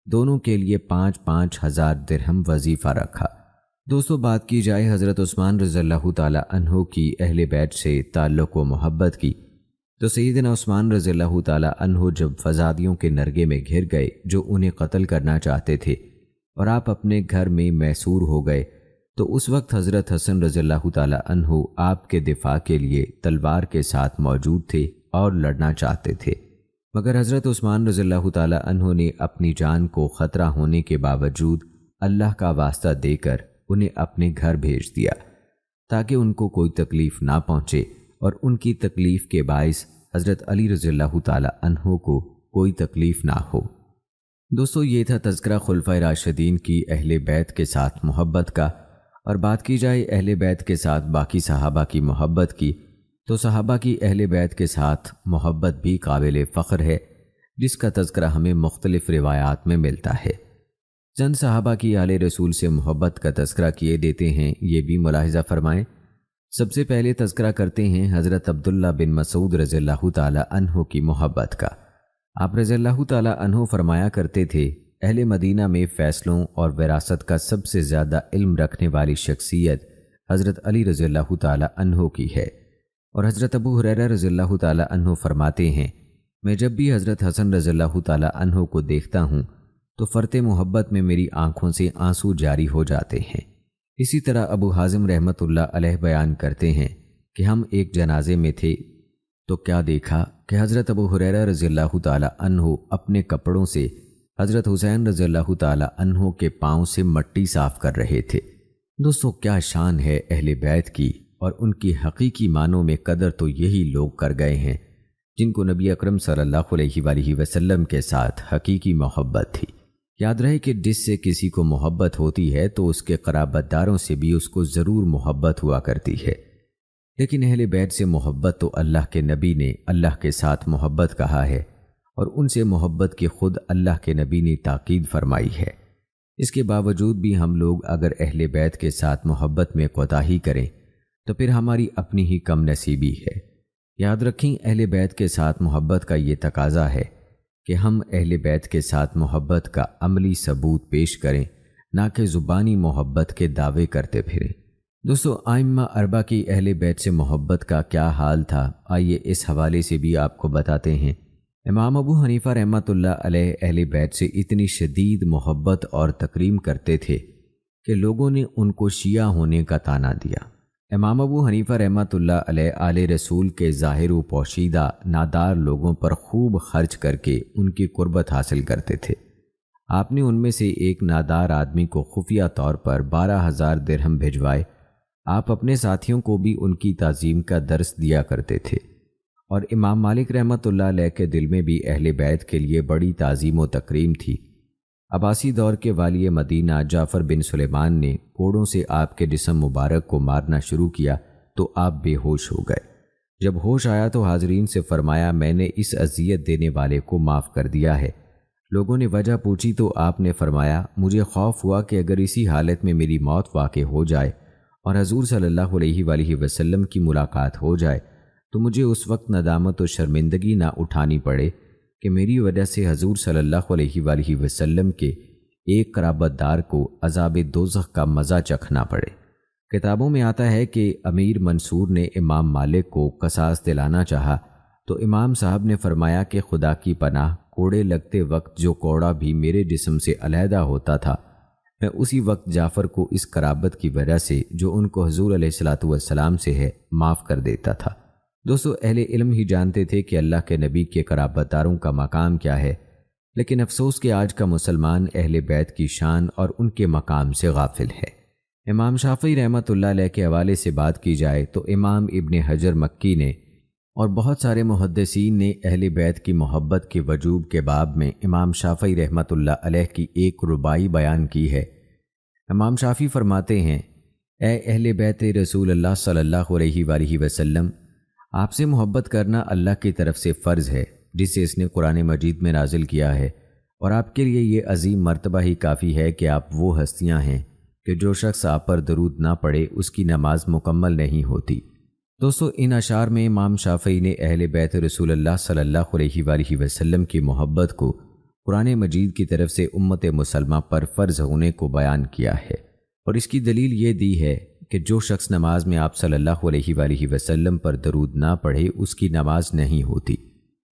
دونوں کے لیے 5,000 درہم وظیفہ رکھا۔ دوستو، بات کی جائے حضرت عثمان رضی اللہ تعالیٰ عنہ کی اہل بیت سے تعلق و محبت کی، تو سیدنا عثمان رضی اللہ تعالیٰ عنہ جب فسادیوں کے نرگے میں گھر گئے جو انہیں قتل کرنا چاہتے تھے اور آپ اپنے گھر میں محصور ہو گئے، تو اس وقت حضرت حسن رضی اللہ تعالیٰ عنہ آپ کے دفاع کے لیے تلوار کے ساتھ موجود تھے اور لڑنا چاہتے تھے، مگر حضرت عثمان رضی اللہ تعالیٰ عنہ نے اپنی جان کو خطرہ ہونے کے باوجود اللہ کا واسطہ دے کر انہیں اپنے گھر بھیج دیا تاکہ ان کو کوئی تکلیف نہ پہنچے اور ان کی تکلیف کے باعث حضرت علی رضی اللہ تعالیٰ عنہ کو کوئی تکلیف نہ ہو۔ دوستو، یہ تھا تذکرہ خلفائے راشدین کی اہل بیت کے ساتھ محبت کا، اور بات کی جائے اہل بیت کے ساتھ باقی صحابہ کی محبت کی، تو صحابہ کی اہل بیت کے ساتھ محبت بھی قابل فخر ہے، جس کا تذکرہ ہمیں مختلف روایات میں ملتا ہے۔ چند صحابہ کی آل رسول سے محبت کا تذکرہ کیے دیتے ہیں، یہ بھی ملاحظہ فرمائیں۔ سب سے پہلے تذکرہ کرتے ہیں حضرت عبداللہ بن مسعود رضی اللہ تعالیٰ عنہ کی محبت کا۔ آپ رضی اللہ تعالیٰ عنہ فرمایا کرتے تھے، اہل مدینہ میں فیصلوں اور وراثت کا سب سے زیادہ علم رکھنے والی شخصیت حضرت علی رضی اللہ تعالیٰ عنہ کی ہے۔ اور حضرت ابو ہریرہ رضی اللہ تعالیٰ عنہ فرماتے ہیں، میں جب بھی حضرت حسن رضی اللہ تعالیٰ عنہ کو دیکھتا ہوں تو فرط محبت میں میری آنکھوں سے آنسو جاری ہو جاتے ہیں۔ اسی طرح ابو حازم رحمۃ اللہ علیہ بیان کرتے ہیں کہ ہم ایک جنازے میں تھے تو کیا دیکھا کہ حضرت ابو ہریرہ رضی اللہ تعالیٰ عنہ اپنے کپڑوں سے حضرت حسین رضی اللہ تعالیٰ عنہ کے پاؤں سے مٹی صاف کر رہے تھے۔ دوستو، کیا شان ہے اہل بیت کی، اور ان کی حقیقی معنوں میں قدر تو یہی لوگ کر گئے ہیں جن کو نبی اکرم صلی اللہ علیہ وآلہ وسلم کے ساتھ حقیقی محبت تھی۔ یاد رہے کہ جس سے کسی کو محبت ہوتی ہے تو اس کے قرابت داروں سے بھی اس کو ضرور محبت ہوا کرتی ہے، لیکن اہل بیت سے محبت تو اللہ کے نبی نے اللہ کے ساتھ محبت کہا ہے، اور ان سے محبت کی خود اللہ کے نبی نے تاکید فرمائی ہے۔ اس کے باوجود بھی ہم لوگ اگر اہل بیت کے ساتھ محبت میں کوتاہی کریں تو پھر ہماری اپنی ہی کم نصیبی ہے۔ یاد رکھیں، اہل بیت کے ساتھ محبت کا یہ تقاضا ہے کہ ہم اہل بیت کے ساتھ محبت کا عملی ثبوت پیش کریں، نہ کہ زبانی محبت کے دعوے کرتے پھریں۔ دوستو، ائمہ اربعہ کی اہل بیت سے محبت کا کیا حال تھا، آئیے اس حوالے سے بھی آپ کو بتاتے ہیں۔ امام ابو حنیفہ رحمۃ اللہ علیہ اہل بیت سے اتنی شدید محبت اور تکریم کرتے تھے کہ لوگوں نے ان کو شیعہ ہونے کا طعنہ دیا۔ امام ابو حنیفہ رحمۃ اللہ علیہ آل رسول کے ظاہر و پوشیدہ نادار لوگوں پر خوب خرچ کر کے ان کی قربت حاصل کرتے تھے۔ آپ نے ان میں سے ایک نادار آدمی کو خفیہ طور پر 12,000 درہم بھجوائے۔ آپ اپنے ساتھیوں کو بھی ان کی تعظیم کا درس دیا کرتے تھے، اور امام مالک رحمۃ اللہ علیہ کے دل میں بھی اہل بیت کے لیے بڑی تعظیم و تکریم تھی۔ عباسی دور کے والی مدینہ جعفر بن سلیمان نے کوڑوں سے آپ کے جسم مبارک کو مارنا شروع کیا تو آپ بے ہوش ہو گئے۔ جب ہوش آیا تو حاضرین سے فرمایا، میں نے اس اذیت دینے والے کو معاف کر دیا ہے۔ لوگوں نے وجہ پوچھی تو آپ نے فرمایا، مجھے خوف ہوا کہ اگر اسی حالت میں میری موت واقع ہو جائے اور حضور صلی اللہ علیہ وآلہ وسلم کی ملاقات ہو جائے تو مجھے اس وقت ندامت و شرمندگی نہ اٹھانی پڑے کہ میری وجہ سے حضور صلی اللہ علیہ وآلہ وسلم کے ایک قرابت دار کو عذاب دوزخ کا مزہ چکھنا پڑے۔ کتابوں میں آتا ہے کہ امیر منصور نے امام مالک کو قصاص دلانا چاہا تو امام صاحب نے فرمایا کہ خدا کی پناہ، کوڑے لگتے وقت جو کوڑا بھی میرے جسم سے علیحدہ ہوتا تھا، میں اسی وقت جعفر کو اس قرابت کی وجہ سے جو ان کو حضور علیہ الصلاۃ والسلام سے ہے معاف کر دیتا تھا۔ دوستو، اہل علم ہی جانتے تھے کہ اللہ کے نبی کے قرابت داروں کا مقام کیا ہے، لیکن افسوس کہ آج کا مسلمان اہل بیت کی شان اور ان کے مقام سے غافل ہے۔ امام شافعی رحمۃ اللہ علیہ کے حوالے سے بات کی جائے تو امام ابن حجر مکی نے اور بہت سارے محدثین نے اہل بیت کی محبت کے وجوب کے باب میں امام شافعی رحمۃ اللہ علیہ کی ایک رباعی بیان کی ہے۔ امام شافعی فرماتے ہیں، اے اہل بیت رسول اللہ صلی اللہ علیہ وآلہ وسلم، آپ سے محبت کرنا اللہ کی طرف سے فرض ہے جسے اس نے قرآن مجید میں نازل کیا ہے، اور آپ کے لیے یہ عظیم مرتبہ ہی کافی ہے کہ آپ وہ ہستیاں ہیں کہ جو شخص آپ پر درود نہ پڑھے اس کی نماز مکمل نہیں ہوتی۔ دوستو، ان اشعار میں امام شافعی نے اہل بیت رسول اللہ صلی اللہ علیہ وآلہ وسلم کی محبت کو قرآن مجید کی طرف سے امت مسلمہ پر فرض ہونے کو بیان کیا ہے، اور اس کی دلیل یہ دی ہے کہ جو شخص نماز میں آپ صلی اللہ علیہ وآلہ وسلم پر درود نہ پڑھے اس کی نماز نہیں ہوتی،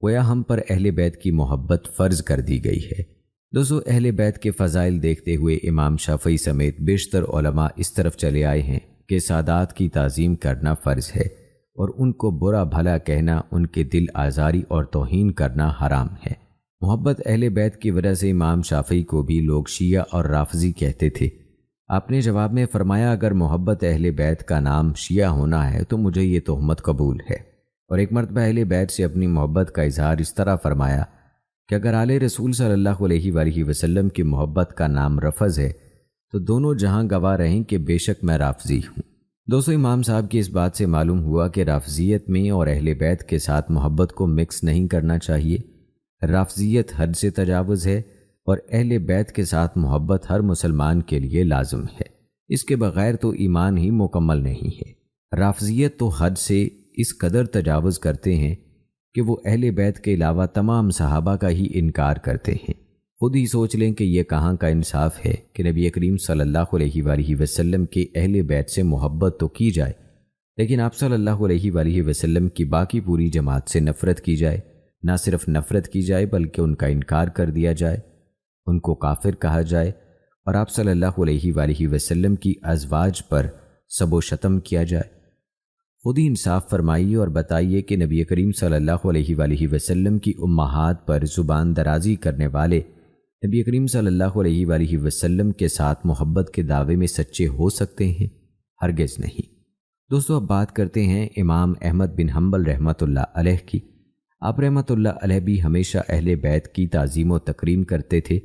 گویا ہم پر اہل بیت کی محبت فرض کر دی گئی ہے۔ دوستو، اہل بیت کے فضائل دیکھتے ہوئے امام شافعی سمیت بیشتر علماء اس طرف چلے آئے ہیں کہ سادات کی تعظیم کرنا فرض ہے، اور ان کو برا بھلا کہنا، ان کے دل آزاری اور توہین کرنا حرام ہے۔ محبت اہل بیت کی وجہ سے امام شافعی کو بھی لوگ شیعہ اور رافضی کہتے تھے۔ آپ نے جواب میں فرمایا، اگر محبت اہل بیت کا نام شیعہ ہونا ہے تو مجھے یہ تہمت قبول ہے، اور ایک مرتبہ اہل بیت سے اپنی محبت کا اظہار اس طرح فرمایا کہ اگر آل رسول صلی اللہ علیہ وآلہ وسلم کی محبت کا نام رفض ہے تو دونوں جہاں گواہ رہیں کہ بے شک میں رافضی ہوں۔ دوستو، امام صاحب کی اس بات سے معلوم ہوا کہ رافضیت میں اور اہل بیت کے ساتھ محبت کو مکس نہیں کرنا چاہیے۔ رافضیت حد سے تجاوز ہے، اور اہل بیت کے ساتھ محبت ہر مسلمان کے لیے لازم ہے، اس کے بغیر تو ایمان ہی مکمل نہیں ہے۔ رافضیت تو حد سے اس قدر تجاوز کرتے ہیں کہ وہ اہل بیت کے علاوہ تمام صحابہ کا ہی انکار کرتے ہیں۔ خود ہی سوچ لیں کہ یہ کہاں کا انصاف ہے کہ نبی کریم صلی اللہ علیہ وآلہ وسلم کے اہل بیت سے محبت تو کی جائے، لیکن آپ صلی اللہ علیہ وآلہ وسلم کی باقی پوری جماعت سے نفرت کی جائے۔ نہ صرف نفرت کی جائے بلکہ ان کا انکار کر دیا جائے، ان کو کافر کہا جائے، اور آپ صلی اللہ علیہ وآلہ وسلم کی ازواج پر سب و شتم کیا جائے۔ خود ہی انصاف فرمائیے اور بتائیے کہ نبی کریم صلی اللہ علیہ وآلہ وسلم کی امہات پر زبان درازی کرنے والے نبی کریم صلی اللہ علیہ وآلہ وسلم کے ساتھ محبت کے دعوے میں سچے ہو سکتے ہیں؟ ہرگز نہیں۔ دوستو، اب بات کرتے ہیں امام احمد بن حنبل رحمۃ اللہ علیہ کی۔ آپ رحمۃ اللہ علیہ بھی ہمیشہ اہل بیت کی تعظیم و تکریم کرتے تھے۔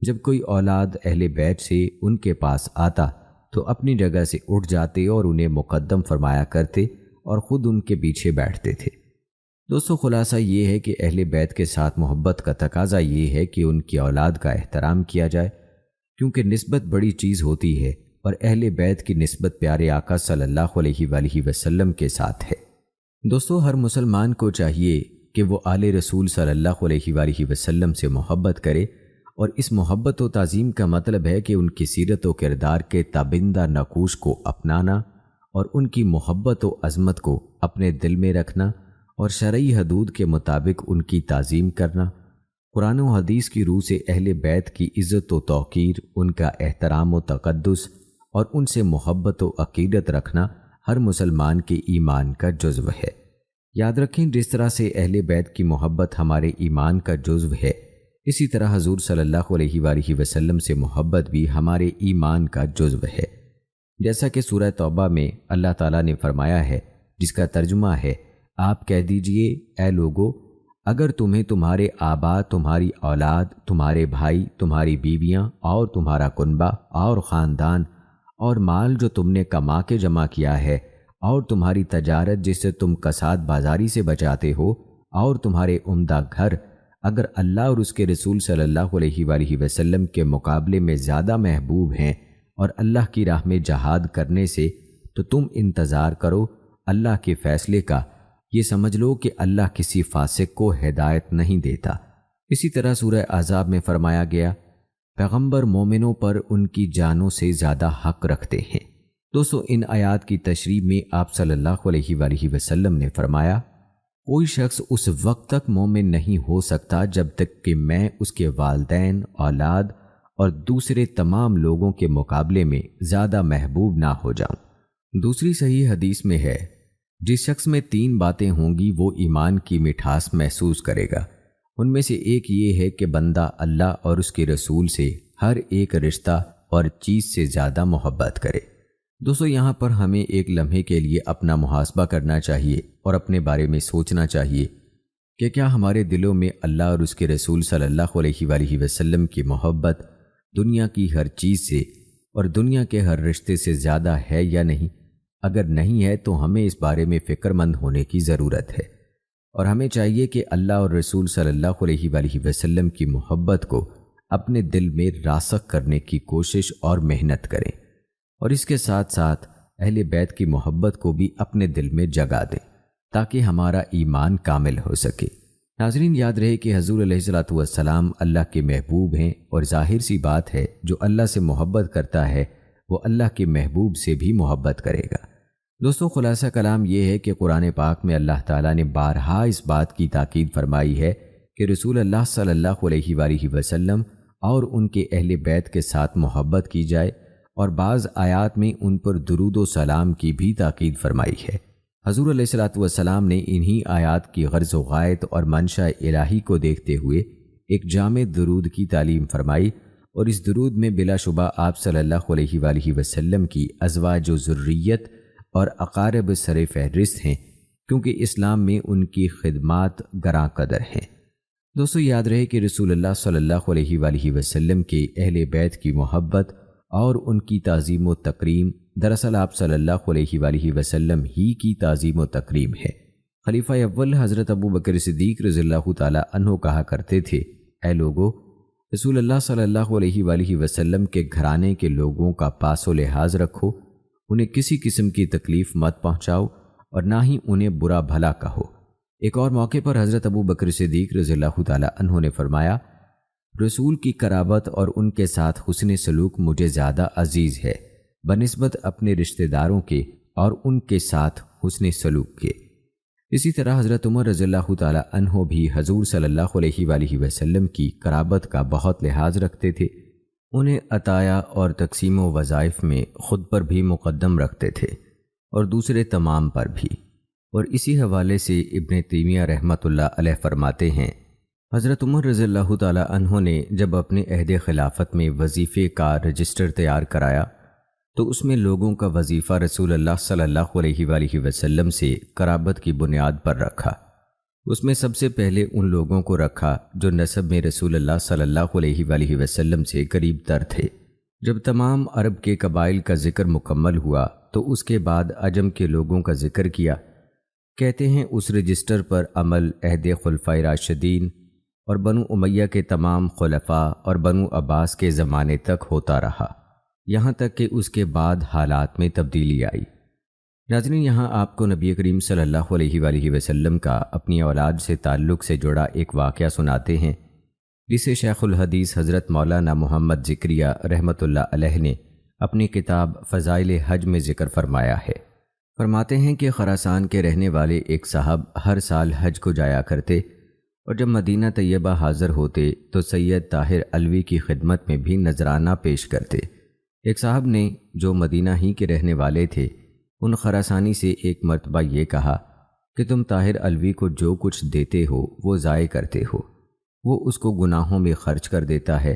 جب کوئی اولاد اہل بیت سے ان کے پاس آتا تو اپنی جگہ سے اٹھ جاتے اور انہیں مقدم فرمایا کرتے اور خود ان کے پیچھے بیٹھتے تھے۔ دوستو، خلاصہ یہ ہے کہ اہل بیت کے ساتھ محبت کا تقاضا یہ ہے کہ ان کی اولاد کا احترام کیا جائے، کیونکہ نسبت بڑی چیز ہوتی ہے، اور اہل بیت کی نسبت پیارے آقا صلی اللہ علیہ وآلہ وسلم کے ساتھ ہے۔ دوستو، ہر مسلمان کو چاہیے کہ وہ آل رسول صلی اللہ علیہ وآلہ وسلم سے محبت کرے، اور اس محبت و تعظیم کا مطلب ہے کہ ان کی سیرت و کردار کے تابندہ نقوش کو اپنانا اور ان کی محبت و عظمت کو اپنے دل میں رکھنا، اور شرعی حدود کے مطابق ان کی تعظیم کرنا، قرآن و حدیث کی روح سے اہل بیت کی عزت و توقیر، ان کا احترام و تقدس اور ان سے محبت و عقیدت رکھنا ہر مسلمان کے ایمان کا جزو ہے۔ یاد رکھیں، جس طرح سے اہل بیت کی محبت ہمارے ایمان کا جزو ہے، اسی طرح حضور صلی اللہ علیہ وآلہ وسلم سے محبت بھی ہمارے ایمان کا جزو ہے۔ جیسا کہ سورہ توبہ میں اللہ تعالیٰ نے فرمایا ہے، جس کا ترجمہ ہے، آپ کہہ دیجئے اے لوگو، اگر تمہیں تمہارے آبا، تمہاری اولاد، تمہارے بھائی، تمہاری بیویاں اور تمہارا کنبہ اور خاندان اور مال جو تم نے کما کے جمع کیا ہے اور تمہاری تجارت جس سے تم کساد بازاری سے بچاتے ہو اور تمہارے عمدہ گھر اگر اللہ اور اس کے رسول صلی اللہ علیہ وآلہ وسلم کے مقابلے میں زیادہ محبوب ہیں اور اللہ کی راہ میں جہاد کرنے سے، تو تم انتظار کرو اللہ کے فیصلے کا۔ یہ سمجھ لو کہ اللہ کسی فاسق کو ہدایت نہیں دیتا۔ اسی طرح سورہ احزاب میں فرمایا گیا، پیغمبر مومنوں پر ان کی جانوں سے زیادہ حق رکھتے ہیں۔ دوستو، ان آیات کی تشریح میں آپ صلی اللہ علیہ وآلہ وسلم نے فرمایا، کوئی شخص اس وقت تک مومن نہیں ہو سکتا جب تک کہ میں اس کے والدین، اولاد اور دوسرے تمام لوگوں کے مقابلے میں زیادہ محبوب نہ ہو جاؤں۔ دوسری صحیح حدیث میں ہے، جس شخص میں 3 باتیں ہوں گی وہ ایمان کی مٹھاس محسوس کرے گا۔ ان میں سے ایک یہ ہے کہ بندہ اللہ اور اس کے رسول سے ہر ایک رشتہ اور چیز سے زیادہ محبت کرے۔ دوستو، یہاں پر ہمیں ایک لمحے کے لیے اپنا محاسبہ کرنا چاہیے اور اپنے بارے میں سوچنا چاہیے کہ کیا ہمارے دلوں میں اللہ اور اس کے رسول صلی اللہ علیہ وآلہ وسلم کی محبت دنیا کی ہر چیز سے اور دنیا کے ہر رشتے سے زیادہ ہے یا نہیں؟ اگر نہیں ہے تو ہمیں اس بارے میں فکر مند ہونے کی ضرورت ہے، اور ہمیں چاہیے کہ اللہ اور رسول صلی اللہ علیہ وآلہ وسلم کی محبت کو اپنے دل میں راسخ کرنے کی کوشش اور محنت کریں، اور اس کے ساتھ ساتھ اہل بیت کی محبت کو بھی اپنے دل میں جگا دیں تاکہ ہمارا ایمان کامل ہو سکے۔ ناظرین، یاد رہے کہ حضور علیہ الصلوۃ والسلام اللہ کے محبوب ہیں، اور ظاہر سی بات ہے جو اللہ سے محبت کرتا ہے وہ اللہ کے محبوب سے بھی محبت کرے گا۔ دوستو، خلاصہ کلام یہ ہے کہ قرآن پاک میں اللہ تعالیٰ نے بارہا اس بات کی تاکید فرمائی ہے کہ رسول اللہ صلی اللہ علیہ وآلہ وسلم اور ان کے اہل بیت کے ساتھ محبت کی جائے، اور بعض آیات میں ان پر درود و سلام کی بھی تاکید فرمائی ہے۔ حضور علیہ الصلوۃ والسلام نے انہی آیات کی غرض و غایت اور منشا الہی کو دیکھتے ہوئے ایک جامع درود کی تعلیم فرمائی، اور اس درود میں بلا شبہ آپ صلی اللہ علیہ وآلہ وسلم کی ازواج و ذریت اور اقارب سر فہرست ہیں، کیونکہ اسلام میں ان کی خدمات گراں قدر ہیں۔ دوستو، یاد رہے کہ رسول اللہ صلی اللہ علیہ وآلہ وسلم کے اہل بیت کی محبت اور ان کی تعظیم و تکریم دراصل آپ صلی اللہ علیہ وآلہ وسلم ہی کی تعظیم و تکریم ہے۔ خلیفہ اول حضرت ابو بکر صدیق رضی اللہ تعالی عنہ کہا کرتے تھے، اے لوگو، رسول اللہ صلی اللہ علیہ وآلہ وسلم کے گھرانے کے لوگوں کا پاس و لحاظ رکھو، انہیں کسی قسم کی تکلیف مت پہنچاؤ اور نہ ہی انہیں برا بھلا کہو۔ ایک اور موقع پر حضرت ابو بکر صدیق رضی اللہ تعالی عنہ نے فرمایا، رسول کی قرابت اور ان کے ساتھ حسن سلوک مجھے زیادہ عزیز ہے بنسبت اپنے رشتہ داروں کے اور ان کے ساتھ حسن سلوک کے۔ اسی طرح حضرت عمر رضی اللہ تعالی عنہ بھی حضور صلی اللہ علیہ وآلہ وسلم کی قرابت کا بہت لحاظ رکھتے تھے، انہیں عطایا اور تقسیم و وظائف میں خود پر بھی مقدم رکھتے تھے اور دوسرے تمام پر بھی۔ اور اسی حوالے سے ابن تیمیہ رحمۃ اللہ علیہ فرماتے ہیں، حضرت عمر رضی اللہ تعالی عنہ نے جب اپنے عہد خلافت میں وظیفے کا رجسٹر تیار کرایا تو اس میں لوگوں کا وظیفہ رسول اللہ صلی اللہ علیہ وآلہ وسلم سے قرابت کی بنیاد پر رکھا۔ اس میں سب سے پہلے ان لوگوں کو رکھا جو نسب میں رسول اللہ صلی اللہ علیہ وآلہ وسلم سے قریب تر تھے۔ جب تمام عرب کے قبائل کا ذکر مکمل ہوا تو اس کے بعد عجم کے لوگوں کا ذکر کیا۔ کہتے ہیں اس رجسٹر پر عمل عہد خلفائے راشدین اور بنو امیہ کے تمام خلفاء اور بنو عباس کے زمانے تک ہوتا رہا، یہاں تک کہ اس کے بعد حالات میں تبدیلی آئی۔ ناظرین، یہاں آپ کو نبی کریم صلی اللہ علیہ وآلہ وسلم کا اپنی اولاد سے تعلق سے جڑا ایک واقعہ سناتے ہیں، جسے شیخ الحدیث حضرت مولانا محمد ذکریہ رحمۃ اللہ علیہ نے اپنی کتاب فضائل حج میں ذکر فرمایا ہے۔ فرماتے ہیں کہ خراسان کے رہنے والے ایک صاحب ہر سال حج کو جایا کرتے اور جب مدینہ طیبہ حاضر ہوتے تو سید طاہر علوی کی خدمت میں بھی نذرانہ پیش کرتے۔ ایک صاحب نے جو مدینہ ہی کے رہنے والے تھے ان خراسانی سے ایک مرتبہ یہ کہا کہ تم طاہر علوی کو جو کچھ دیتے ہو وہ ضائع کرتے ہو، وہ اس کو گناہوں میں خرچ کر دیتا ہے۔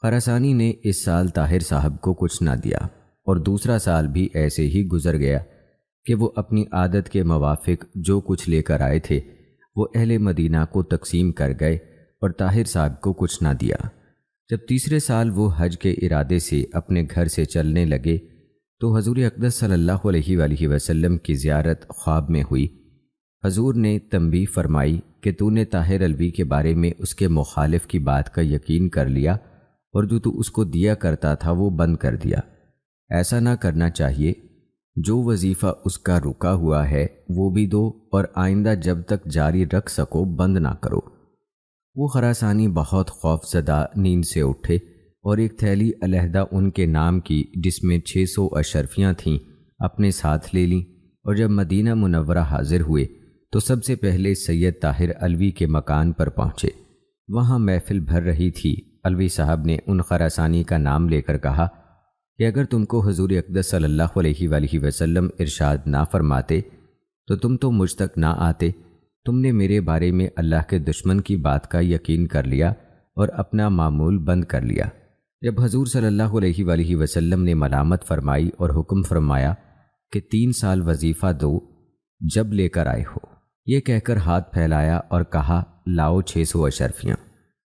خراسانی نے اس سال طاہر صاحب کو کچھ نہ دیا اور دوسرا سال بھی ایسے ہی گزر گیا کہ وہ اپنی عادت کے موافق جو کچھ لے کر آئے تھے وہ اہل مدینہ کو تقسیم کر گئے اور طاہر صاحب کو کچھ نہ دیا۔ جب تیسرے سال وہ حج کے ارادے سے اپنے گھر سے چلنے لگے تو حضور اقدس صلی اللہ علیہ وآلہ وسلم کی زیارت خواب میں ہوئی۔ حضور نے تنبیہ فرمائی کہ تو نے طاہر علوی کے بارے میں اس کے مخالف کی بات کا یقین کر لیا اور جو تو اس کو دیا کرتا تھا وہ بند کر دیا۔ ایسا نہ کرنا چاہیے، جو وظیفہ اس کا رکا ہوا ہے وہ بھی دو اور آئندہ جب تک جاری رکھ سکو بند نہ کرو۔ وہ خراسانی بہت خوف زدہ نیند سے اٹھے اور ایک تھیلی علیحدہ ان کے نام کی جس میں 600 اشرفیاں تھیں اپنے ساتھ لے لیں، اور جب مدینہ منورہ حاضر ہوئے تو سب سے پہلے سید طاہر علوی کے مکان پر پہنچے۔ وہاں محفل بھر رہی تھی۔ علوی صاحب نے ان خراسانی کا نام لے کر کہا کہ اگر تم کو حضور اقدس صلی اللہ علیہ وآلہ وسلم ارشاد نہ فرماتے تو تم تو مجھ تک نہ آتے۔ تم نے میرے بارے میں اللہ کے دشمن کی بات کا یقین کر لیا اور اپنا معمول بند کر لیا۔ جب حضور صلی اللہ علیہ وآلہ وسلم نے ملامت فرمائی اور حکم فرمایا کہ 3 سال وظیفہ دو جب لے کر آئے ہو، یہ کہہ کر ہاتھ پھیلایا اور کہا لاؤ 600 اشرفیاں۔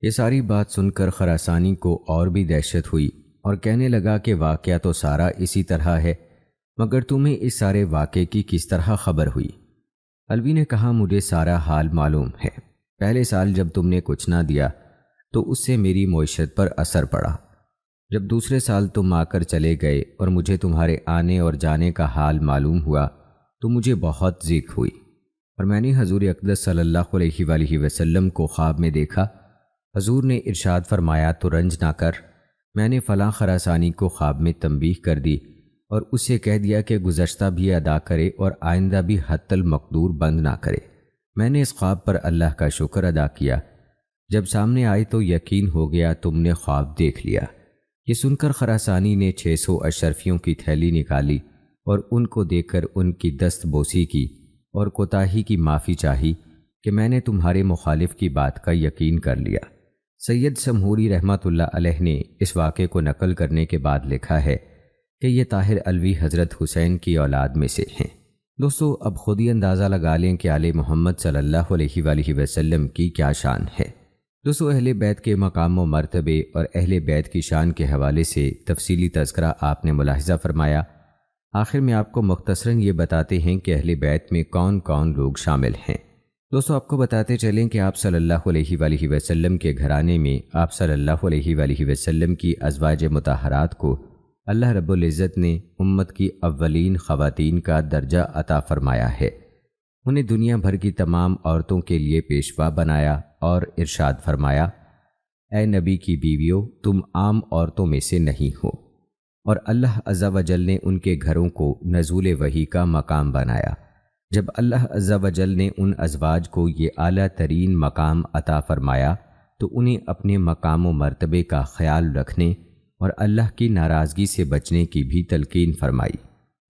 یہ ساری بات سن کر خراسانی کو اور بھی دہشت ہوئی اور کہنے لگا کہ واقعہ تو سارا اسی طرح ہے، مگر تمہیں اس سارے واقعے کی کس طرح خبر ہوئی؟ علوی نے کہا مجھے سارا حال معلوم ہے۔ پہلے سال جب تم نے کچھ نہ دیا تو اس سے میری معیشت پر اثر پڑا۔ جب دوسرے سال تم آ کر چلے گئے اور مجھے تمہارے آنے اور جانے کا حال معلوم ہوا تو مجھے بہت ضیق ہوئی، اور میں نے حضور اقدس صلی اللہ علیہ وآلہ وسلم کو خواب میں دیکھا۔ حضور نے ارشاد فرمایا تو رنج نہ کر۔ میں نے فلاں خراسانی کو خواب میں تنبیہ کر دی اور اسے کہہ دیا کہ گزشتہ بھی ادا کرے اور آئندہ بھی حتی المقدور بند نہ کرے۔ میں نے اس خواب پر اللہ کا شکر ادا کیا۔ جب سامنے آئی تو یقین ہو گیا تم نے خواب دیکھ لیا۔ یہ سن کر خراسانی نے 600 اشرفیوں کی تھیلی نکالی اور ان کو دیکھ کر ان کی دست بوسی کی اور کوتاہی کی معافی چاہی کہ میں نے تمہارے مخالف کی بات کا یقین کر لیا۔ سید سمہوری رحمۃ اللہ علیہ نے اس واقعے کو نقل کرنے کے بعد لکھا ہے کہ یہ طاہر علوی حضرت حسین کی اولاد میں سے ہیں۔ دوستو اب خود ہی اندازہ لگا لیں کہ آل محمد صلی اللہ علیہ وآلہ وسلم کی کیا شان ہے۔ دوستو اہل بیت کے مقام و مرتبے اور اہل بیت کی شان کے حوالے سے تفصیلی تذکرہ آپ نے ملاحظہ فرمایا۔ آخر میں آپ کو مختصراً یہ بتاتے ہیں کہ اہل بیت میں کون کون لوگ شامل ہیں۔ دوستو آپ کو بتاتے چلیں کہ آپ صلی اللہ علیہ وآلہ وسلم کے گھرانے میں آپ صلی اللہ علیہ وآلہ وسلم کی ازواج مطہرات کو اللہ رب العزت نے امت کی اولین خواتین کا درجہ عطا فرمایا ہے۔ انہیں دنیا بھر کی تمام عورتوں کے لیے پیشوا بنایا اور ارشاد فرمایا اے نبی کی بیویوں تم عام عورتوں میں سے نہیں ہو، اور اللہ عز و جل نے ان کے گھروں کو نزول وحی کا مقام بنایا۔ جب اللہ عز و جل نے ان ازواج کو یہ اعلیٰ ترین مقام عطا فرمایا تو انہیں اپنے مقام و مرتبے کا خیال رکھنے اور اللہ کی ناراضگی سے بچنے کی بھی تلقین فرمائی۔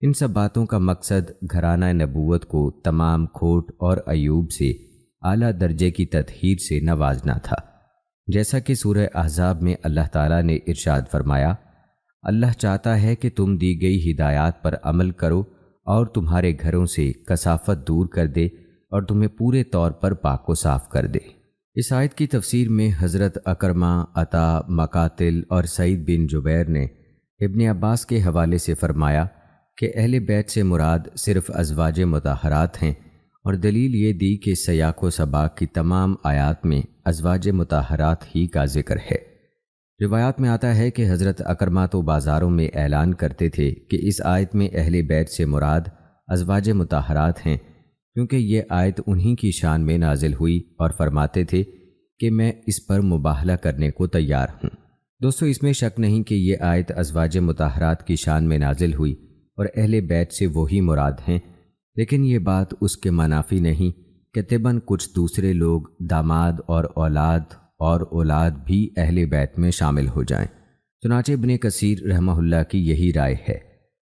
ان سب باتوں کا مقصد گھرانہ نبوت کو تمام کھوٹ اور عیوب سے اعلیٰ درجے کی تطہیر سے نوازنا تھا، جیسا کہ سورہ احزاب میں اللہ تعالیٰ نے ارشاد فرمایا اللہ چاہتا ہے کہ تم دی گئی ہدایات پر عمل کرو اور تمہارے گھروں سے کثافت دور کر دے اور تمہیں پورے طور پر پاک و صاف کر دے۔ اس آیت کی تفسیر میں حضرت اکرمہ، عطا، مقاتل اور سعید بن جبیر نے ابن عباس کے حوالے سے فرمایا کہ اہل بیت سے مراد صرف ازواج مطہرات ہیں، اور دلیل یہ دی کہ سیاق و سباق کی تمام آیات میں ازواج مطہرات ہی کا ذکر ہے۔ روایات میں آتا ہے کہ حضرت اکرمہ تو بازاروں میں اعلان کرتے تھے کہ اس آیت میں اہل بیت سے مراد ازواج مطہرات ہیں، کیونکہ یہ آیت انہی کی شان میں نازل ہوئی اور فرماتے تھے کہ میں اس پر مباہلہ کرنے کو تیار ہوں۔ دوستو اس میں شک نہیں کہ یہ آیت ازواج مطہرات کی شان میں نازل ہوئی، اور اہل بیت سے وہی مراد ہیں، لیکن یہ بات اس کے منافی نہیں کہ طبعاً کچھ دوسرے لوگ داماد اور اولاد بھی اہل بیت میں شامل ہو جائیں۔ چنانچہ ابن کثیر رحمہ اللہ کی یہی رائے ہے۔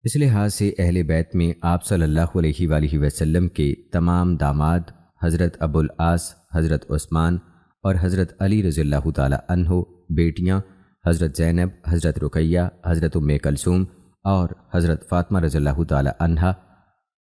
اس لحاظ سے اہل بیت میں آپ صلی اللہ علیہ وآلہ وسلم کے تمام داماد حضرت ابو العاص، حضرت عثمان اور حضرت علی رضی اللہ تعالی عنہ، بیٹیاں حضرت زینب، حضرت رقیہ، حضرت ام کلثوم اور حضرت فاطمہ رضی اللہ تعالی عنہا،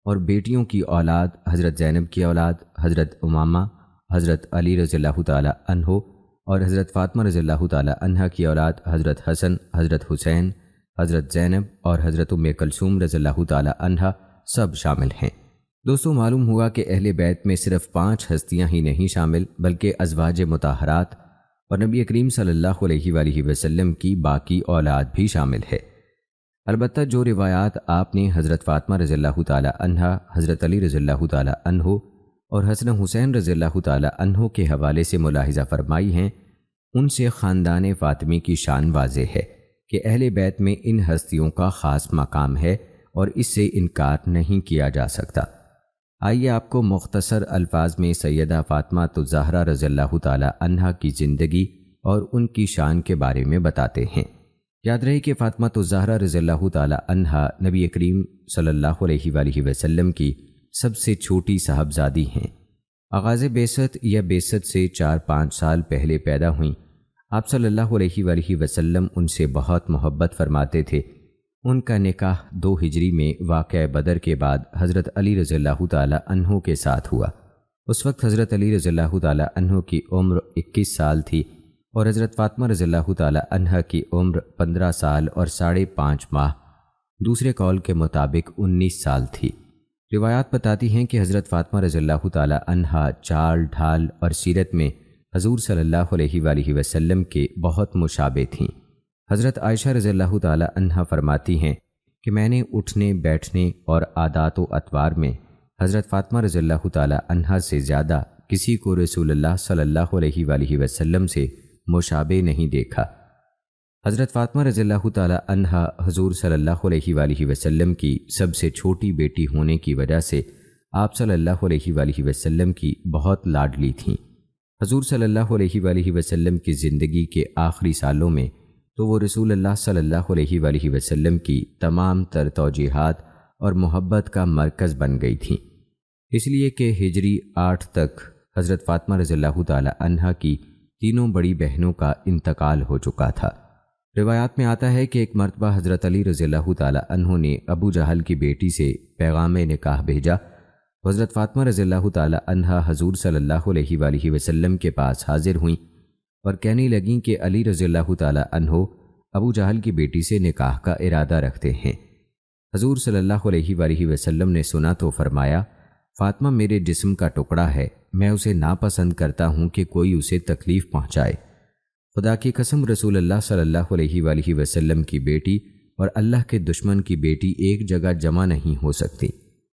اور بیٹیوں کی اولاد حضرت زینب کی اولاد حضرت امامہ، حضرت علی رضی اللہ تعالی عنہ اور حضرت فاطمہ رضی اللہ تعالی عنہا کی اولاد حضرت حسن، حضرت حسین، حضرت زینب اور حضرت ام کلثوم رضی اللہ تعالی عنہا سب شامل ہیں۔ دوستو، معلوم ہوا کہ اہل بیت میں صرف 5 ہستیاں ہی نہیں شامل بلکہ ازواج مطہرات اور نبی کریم صلی اللہ علیہ وآلہ وسلم کی باقی اولاد بھی شامل ہے۔ البتہ جو روایات آپ نے حضرت فاطمہ رضی اللہ تعالی عنہا، حضرت علی رضی اللہ تعالی عنہ اور حسن حسین رضی اللہ تعالی عنہ کے حوالے سے ملاحظہ فرمائی ہیں، ان سے خاندان فاطمی کی شان واضح ہے کہ اہل بیت میں ان ہستیوں کا خاص مقام ہے اور اس سے انکار نہیں کیا جا سکتا۔ آئیے آپ کو مختصر الفاظ میں سیدہ فاطمہ الزہرا رضی اللہ تعالی عنہا کی زندگی اور ان کی شان کے بارے میں بتاتے ہیں۔ یاد رہے کہ فاطمہ الزہرا رضی اللہ تعالی عنہا نبی کریم صلی اللہ علیہ وآلہ وسلم کی سب سے چھوٹی صاحبزادی ہیں۔ آغاز بعثت یا بعثت سے 4-5 سال پہلے پیدا ہوئیں۔ آپ صلی اللہ علیہ وآلہ وسلم ان سے بہت محبت فرماتے تھے۔ ان کا نکاح 2 ہجری میں واقعہ بدر کے بعد حضرت علی رضی اللہ تعالی عنہ کے ساتھ ہوا۔ اس وقت حضرت علی رضی اللہ تعالی عنہ کی عمر 21 سال تھی اور حضرت فاطمہ رضی اللہ تعالی عنہ کی عمر 15 سال اور 5.5 ماہ، دوسرے قول کے مطابق 19 سال تھی۔ روایات بتاتی ہیں کہ حضرت فاطمہ رضی اللہ تعالی عنہا چال ڈھال اور سیرت میں حضور صلی اللہ علیہ وآلہ وسلم کے بہت مشابہ تھیں۔ حضرت عائشہ رضی اللہ تعالی عنہا فرماتی ہیں کہ میں نے اٹھنے بیٹھنے اور عادات و اطوار میں حضرت فاطمہ رضی اللہ تعالی عنہا سے زیادہ کسی کو رسول اللہ صلی اللہ علیہ وآلہ وسلم سے مشابہ نہیں دیکھا۔ حضرت فاطمہ رضی اللہ تعالی عنہا حضور صلی اللہ علیہ وآلہ وسلم کی سب سے چھوٹی بیٹی ہونے کی وجہ سے آپ صلی اللہ علیہ وآلہ وسلم کی بہت لاڈلی تھیں۔ حضور صلی اللہ علیہ وآلہ وسلم کی زندگی کے آخری سالوں میں تو وہ رسول اللہ صلی اللہ علیہ وآلہ وسلم کی تمام تر توجیہات اور محبت کا مرکز بن گئی تھیں، اس لیے کہ ہجری 8 تک حضرت فاطمہ رضی اللہ تعالی عنہا کی تینوں بڑی بہنوں کا انتقال ہو چکا تھا۔ روایات میں آتا ہے کہ ایک مرتبہ حضرت علی رضی اللہ تعالی عنہ نے ابو جہل کی بیٹی سے پیغام نکاح بھیجا۔ حضرت فاطمہ رضی اللہ تعالی عنہا حضور صلی اللہ علیہ وآلہ وسلم کے پاس حاضر ہوئیں اور کہنے لگیں کہ علی رضی اللہ تعالی عنہ ابو جہل کی بیٹی سے نکاح کا ارادہ رکھتے ہیں۔ حضور صلی اللہ علیہ وآلہ وسلم نے سنا تو فرمایا، فاطمہ میرے جسم کا ٹکڑا ہے، میں اسے ناپسند کرتا ہوں کہ کوئی اسے تکلیف پہنچائے۔ خدا کی قسم، رسول اللہ صلی اللہ علیہ وآلہ وسلم کی بیٹی اور اللہ کے دشمن کی بیٹی ایک جگہ جمع نہیں ہو سکتی۔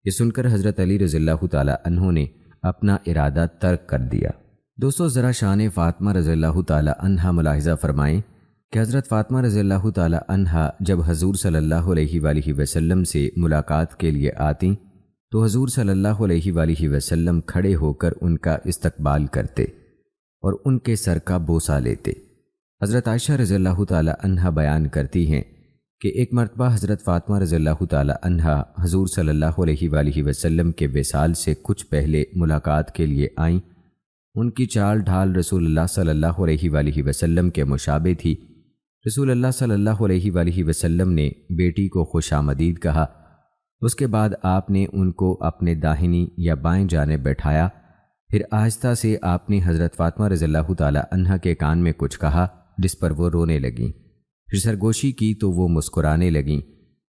یہ سن کر حضرت علی رضی اللہ تعالی عنہ نے اپنا ارادہ ترک کر دیا۔ دوستو، ذرا شان فاطمہ رضی اللہ تعالی عنہا ملاحظہ فرمائیں کہ حضرت فاطمہ رضی اللہ تعالی عنہا جب حضور صلی اللہ علیہ وآلہ وسلم سے ملاقات کے لیے آتیں تو حضور صلی اللہ علیہ وآلہ وسلم کھڑے ہو کر ان کا استقبال کرتے اور ان کے سر کا بوسہ لیتے۔ حضرت عائشہ رضی اللہ تعالی عنہا بیان کرتی ہیں کہ ایک مرتبہ حضرت فاطمہ رضی اللہ تعالی عنہا حضور صلی اللہ علیہ وآلہ وسلم کے وصال سے کچھ پہلے ملاقات کے لیے آئیں۔ ان کی چال ڈھال رسول اللہ صلی اللہ علیہ وآلہ وسلم کے مشابہ تھی۔ رسول اللہ صلی اللہ علیہ وآلہ وسلم نے بیٹی کو خوش آمدید کہا۔ اس کے بعد آپ نے ان کو اپنے داہنی یا بائیں جانب بیٹھایا، پھر آہستہ سے آپ نے حضرت فاطمہ رضی اللہ تعالی عنہا کے کان میں کچھ کہا جس پر وہ رونے لگیں، پھر سرگوشی کی تو وہ مسکرانے لگیں۔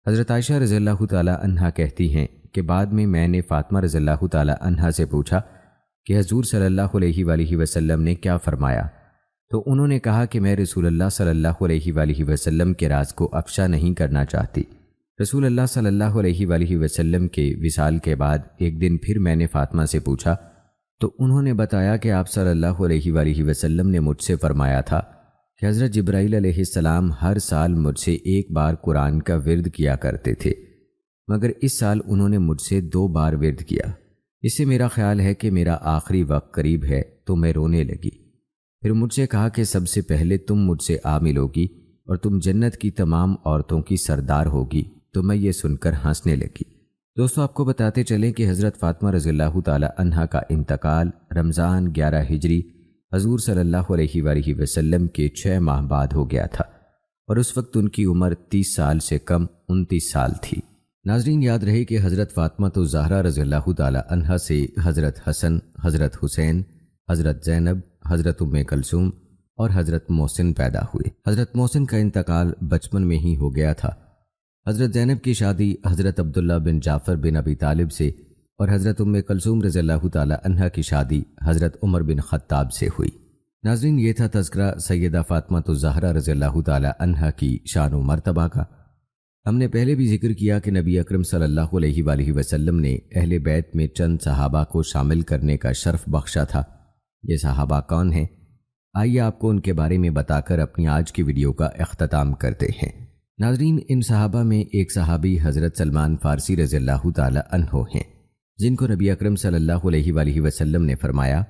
حضرت عائشہ رضی اللہ تعالی عنہا کہتی ہیں کہ بعد میں نے فاطمہ رضی اللہ تعالی عنہا سے پوچھا کہ حضور صلی اللہ علیہ وآلہ وسلم نے کیا فرمایا، تو انہوں نے کہا کہ میں رسول اللہ صلی اللہ علیہ وآلہ وسلم کے راز کو افشا نہیں کرنا چاہتی۔ رسول اللہ صلی اللہ علیہ وآلہ وسلم کے وصال کے بعد ایک دن پھر میں نے فاطمہ سے پوچھا تو انہوں نے بتایا کہ آپ صلی اللہ علیہ وآلہ وسلم نے مجھ سے فرمایا تھا کہ حضرت جبرائیل علیہ السلام ہر سال مجھ سے ایک بار قرآن کا ورد کیا کرتے تھے۔ مگر اس سال انہوں نے مجھ سے 2 بار ورد کیا۔ اس سے میرا خیال ہے کہ میرا آخری وقت قریب ہے، تو میں رونے لگی۔ پھر مجھ سے کہا کہ سب سے پہلے تم مجھ سے آ ملوگی اور تم جنت کی تمام عورتوں کی سردار ہوگی، تو میں یہ سن کر ہنسنے لگی۔ دوستو، آپ کو بتاتے چلیں کہ حضرت فاطمہ رضی اللہ تعالی عنہا کا انتقال رمضان 11 ہجری حضور صلی اللہ علیہ وآلہ وسلم کے 6 ماہ بعد ہو گیا تھا، اور اس وقت ان کی عمر 30 سال سے کم 29 سال تھی۔ ناظرین، یاد رہے کہ حضرت فاطمہ الزہرا رضی اللہ تعالی عنہا سے حضرت حسن، حضرت حسین، حضرت زینب، حضرت ام کلثوم اور حضرت محسن پیدا ہوئے۔ حضرت محسن کا انتقال بچپن میں ہی ہو گیا تھا۔ حضرت زینب کی شادی حضرت عبداللہ بن جعفر بن ابی طالب سے اور حضرت ام کلثوم رضی اللہ تعالی عنہا کی شادی حضرت عمر بن خطاب سے ہوئی۔ ناظرین، یہ تھا تذکرہ سیدہ فاطمہ الزہرا رضی اللہ تعالی عنہا کی شان و مرتبہ کا۔ ہم نے پہلے بھی ذکر کیا کہ نبی اکرم صلی اللہ علیہ وآلہ وسلم نے اہل بیت میں چند صحابہ کو شامل کرنے کا شرف بخشا تھا۔ یہ صحابہ کون ہیں؟ آئیے آپ کو ان کے بارے میں بتا کر اپنی آج کی ویڈیو کا اختتام کرتے ہیں۔ ناظرین، ان صحابہ میں ایک صحابی حضرت سلمان فارسی رضی اللہ تعالی عنہ ہیں، جن کو نبی اکرم صلی اللہ علیہ وآلہ وسلم نے فرمایا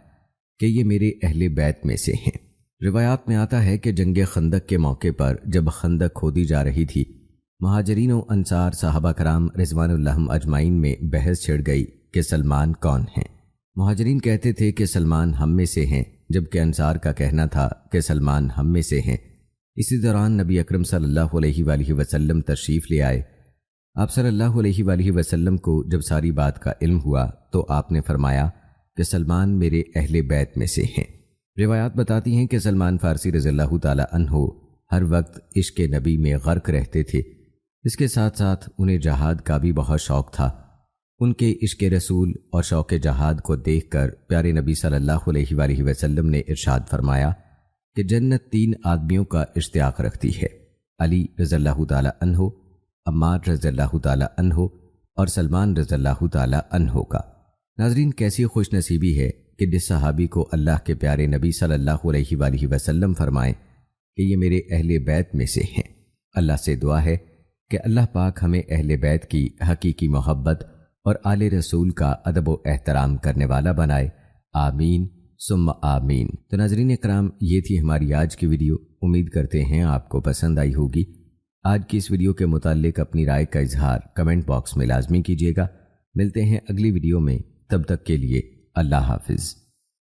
کہ یہ میرے اہل بیت میں سے ہیں۔ روایات میں آتا ہے کہ جنگ خندق کے موقع پر جب خندق کھودی جا رہی تھی، مہاجرین و انصار صحابہ کرام رضوان اللہ اجمعین میں بحث چھڑ گئی کہ سلمان کون ہیں۔ مہاجرین کہتے تھے کہ سلمان ہم میں سے ہیں، جبکہ انصار کا کہنا تھا کہ سلمان ہم میں سے ہیں۔ اسی دوران نبی اکرم صلی اللہ علیہ وآلہ وسلم تشریف لے آئے۔ آپ صلی اللہ علیہ وآلہ وسلم کو جب ساری بات کا علم ہوا تو آپ نے فرمایا کہ سلمان میرے اہل بیت میں سے ہیں۔ روایات بتاتی ہیں کہ سلمان فارسی رضی اللہ تعالی عنہ ہر وقت عشق نبی میں غرق رہتے تھے۔ اس کے ساتھ ساتھ انہیں جہاد کا بھی بہت شوق تھا۔ ان کے عشق رسول اور شوق جہاد کو دیکھ کر پیارے نبی صلی اللہ علیہ وآلہ وسلم نے ارشاد فرمایا کہ جنت 3 آدمیوں کا اشتیاق رکھتی ہے: علی رضی اللہ تعالی عنہ، عمار رضی اللہ تعالی عنہ اور سلمان رضی اللہ تعالی عنہ کا۔ ناظرین، کیسی خوش نصیبی ہے کہ جس صحابی کو اللہ کے پیارے نبی صلی اللہ علیہ وآلہ وسلم فرمائیں کہ یہ میرے اہل بیت میں سے ہیں۔ اللہ سے دعا ہے کہ اللہ پاک ہمیں اہل بیت کی حقیقی محبت اور آل رسول کا ادب و احترام کرنے والا بنائے۔ آمین ثم آمین۔ تو ناظرین اکرام، یہ تھی ہماری آج کی ویڈیو۔ امید کرتے ہیں آپ کو پسند آئی ہوگی۔ آج کی اس ویڈیو کے متعلق اپنی رائے کا اظہار کمنٹ باکس میں لازمی کیجیے گا۔ ملتے ہیں اگلی ویڈیو میں، تب تک کے لیے اللہ حافظ۔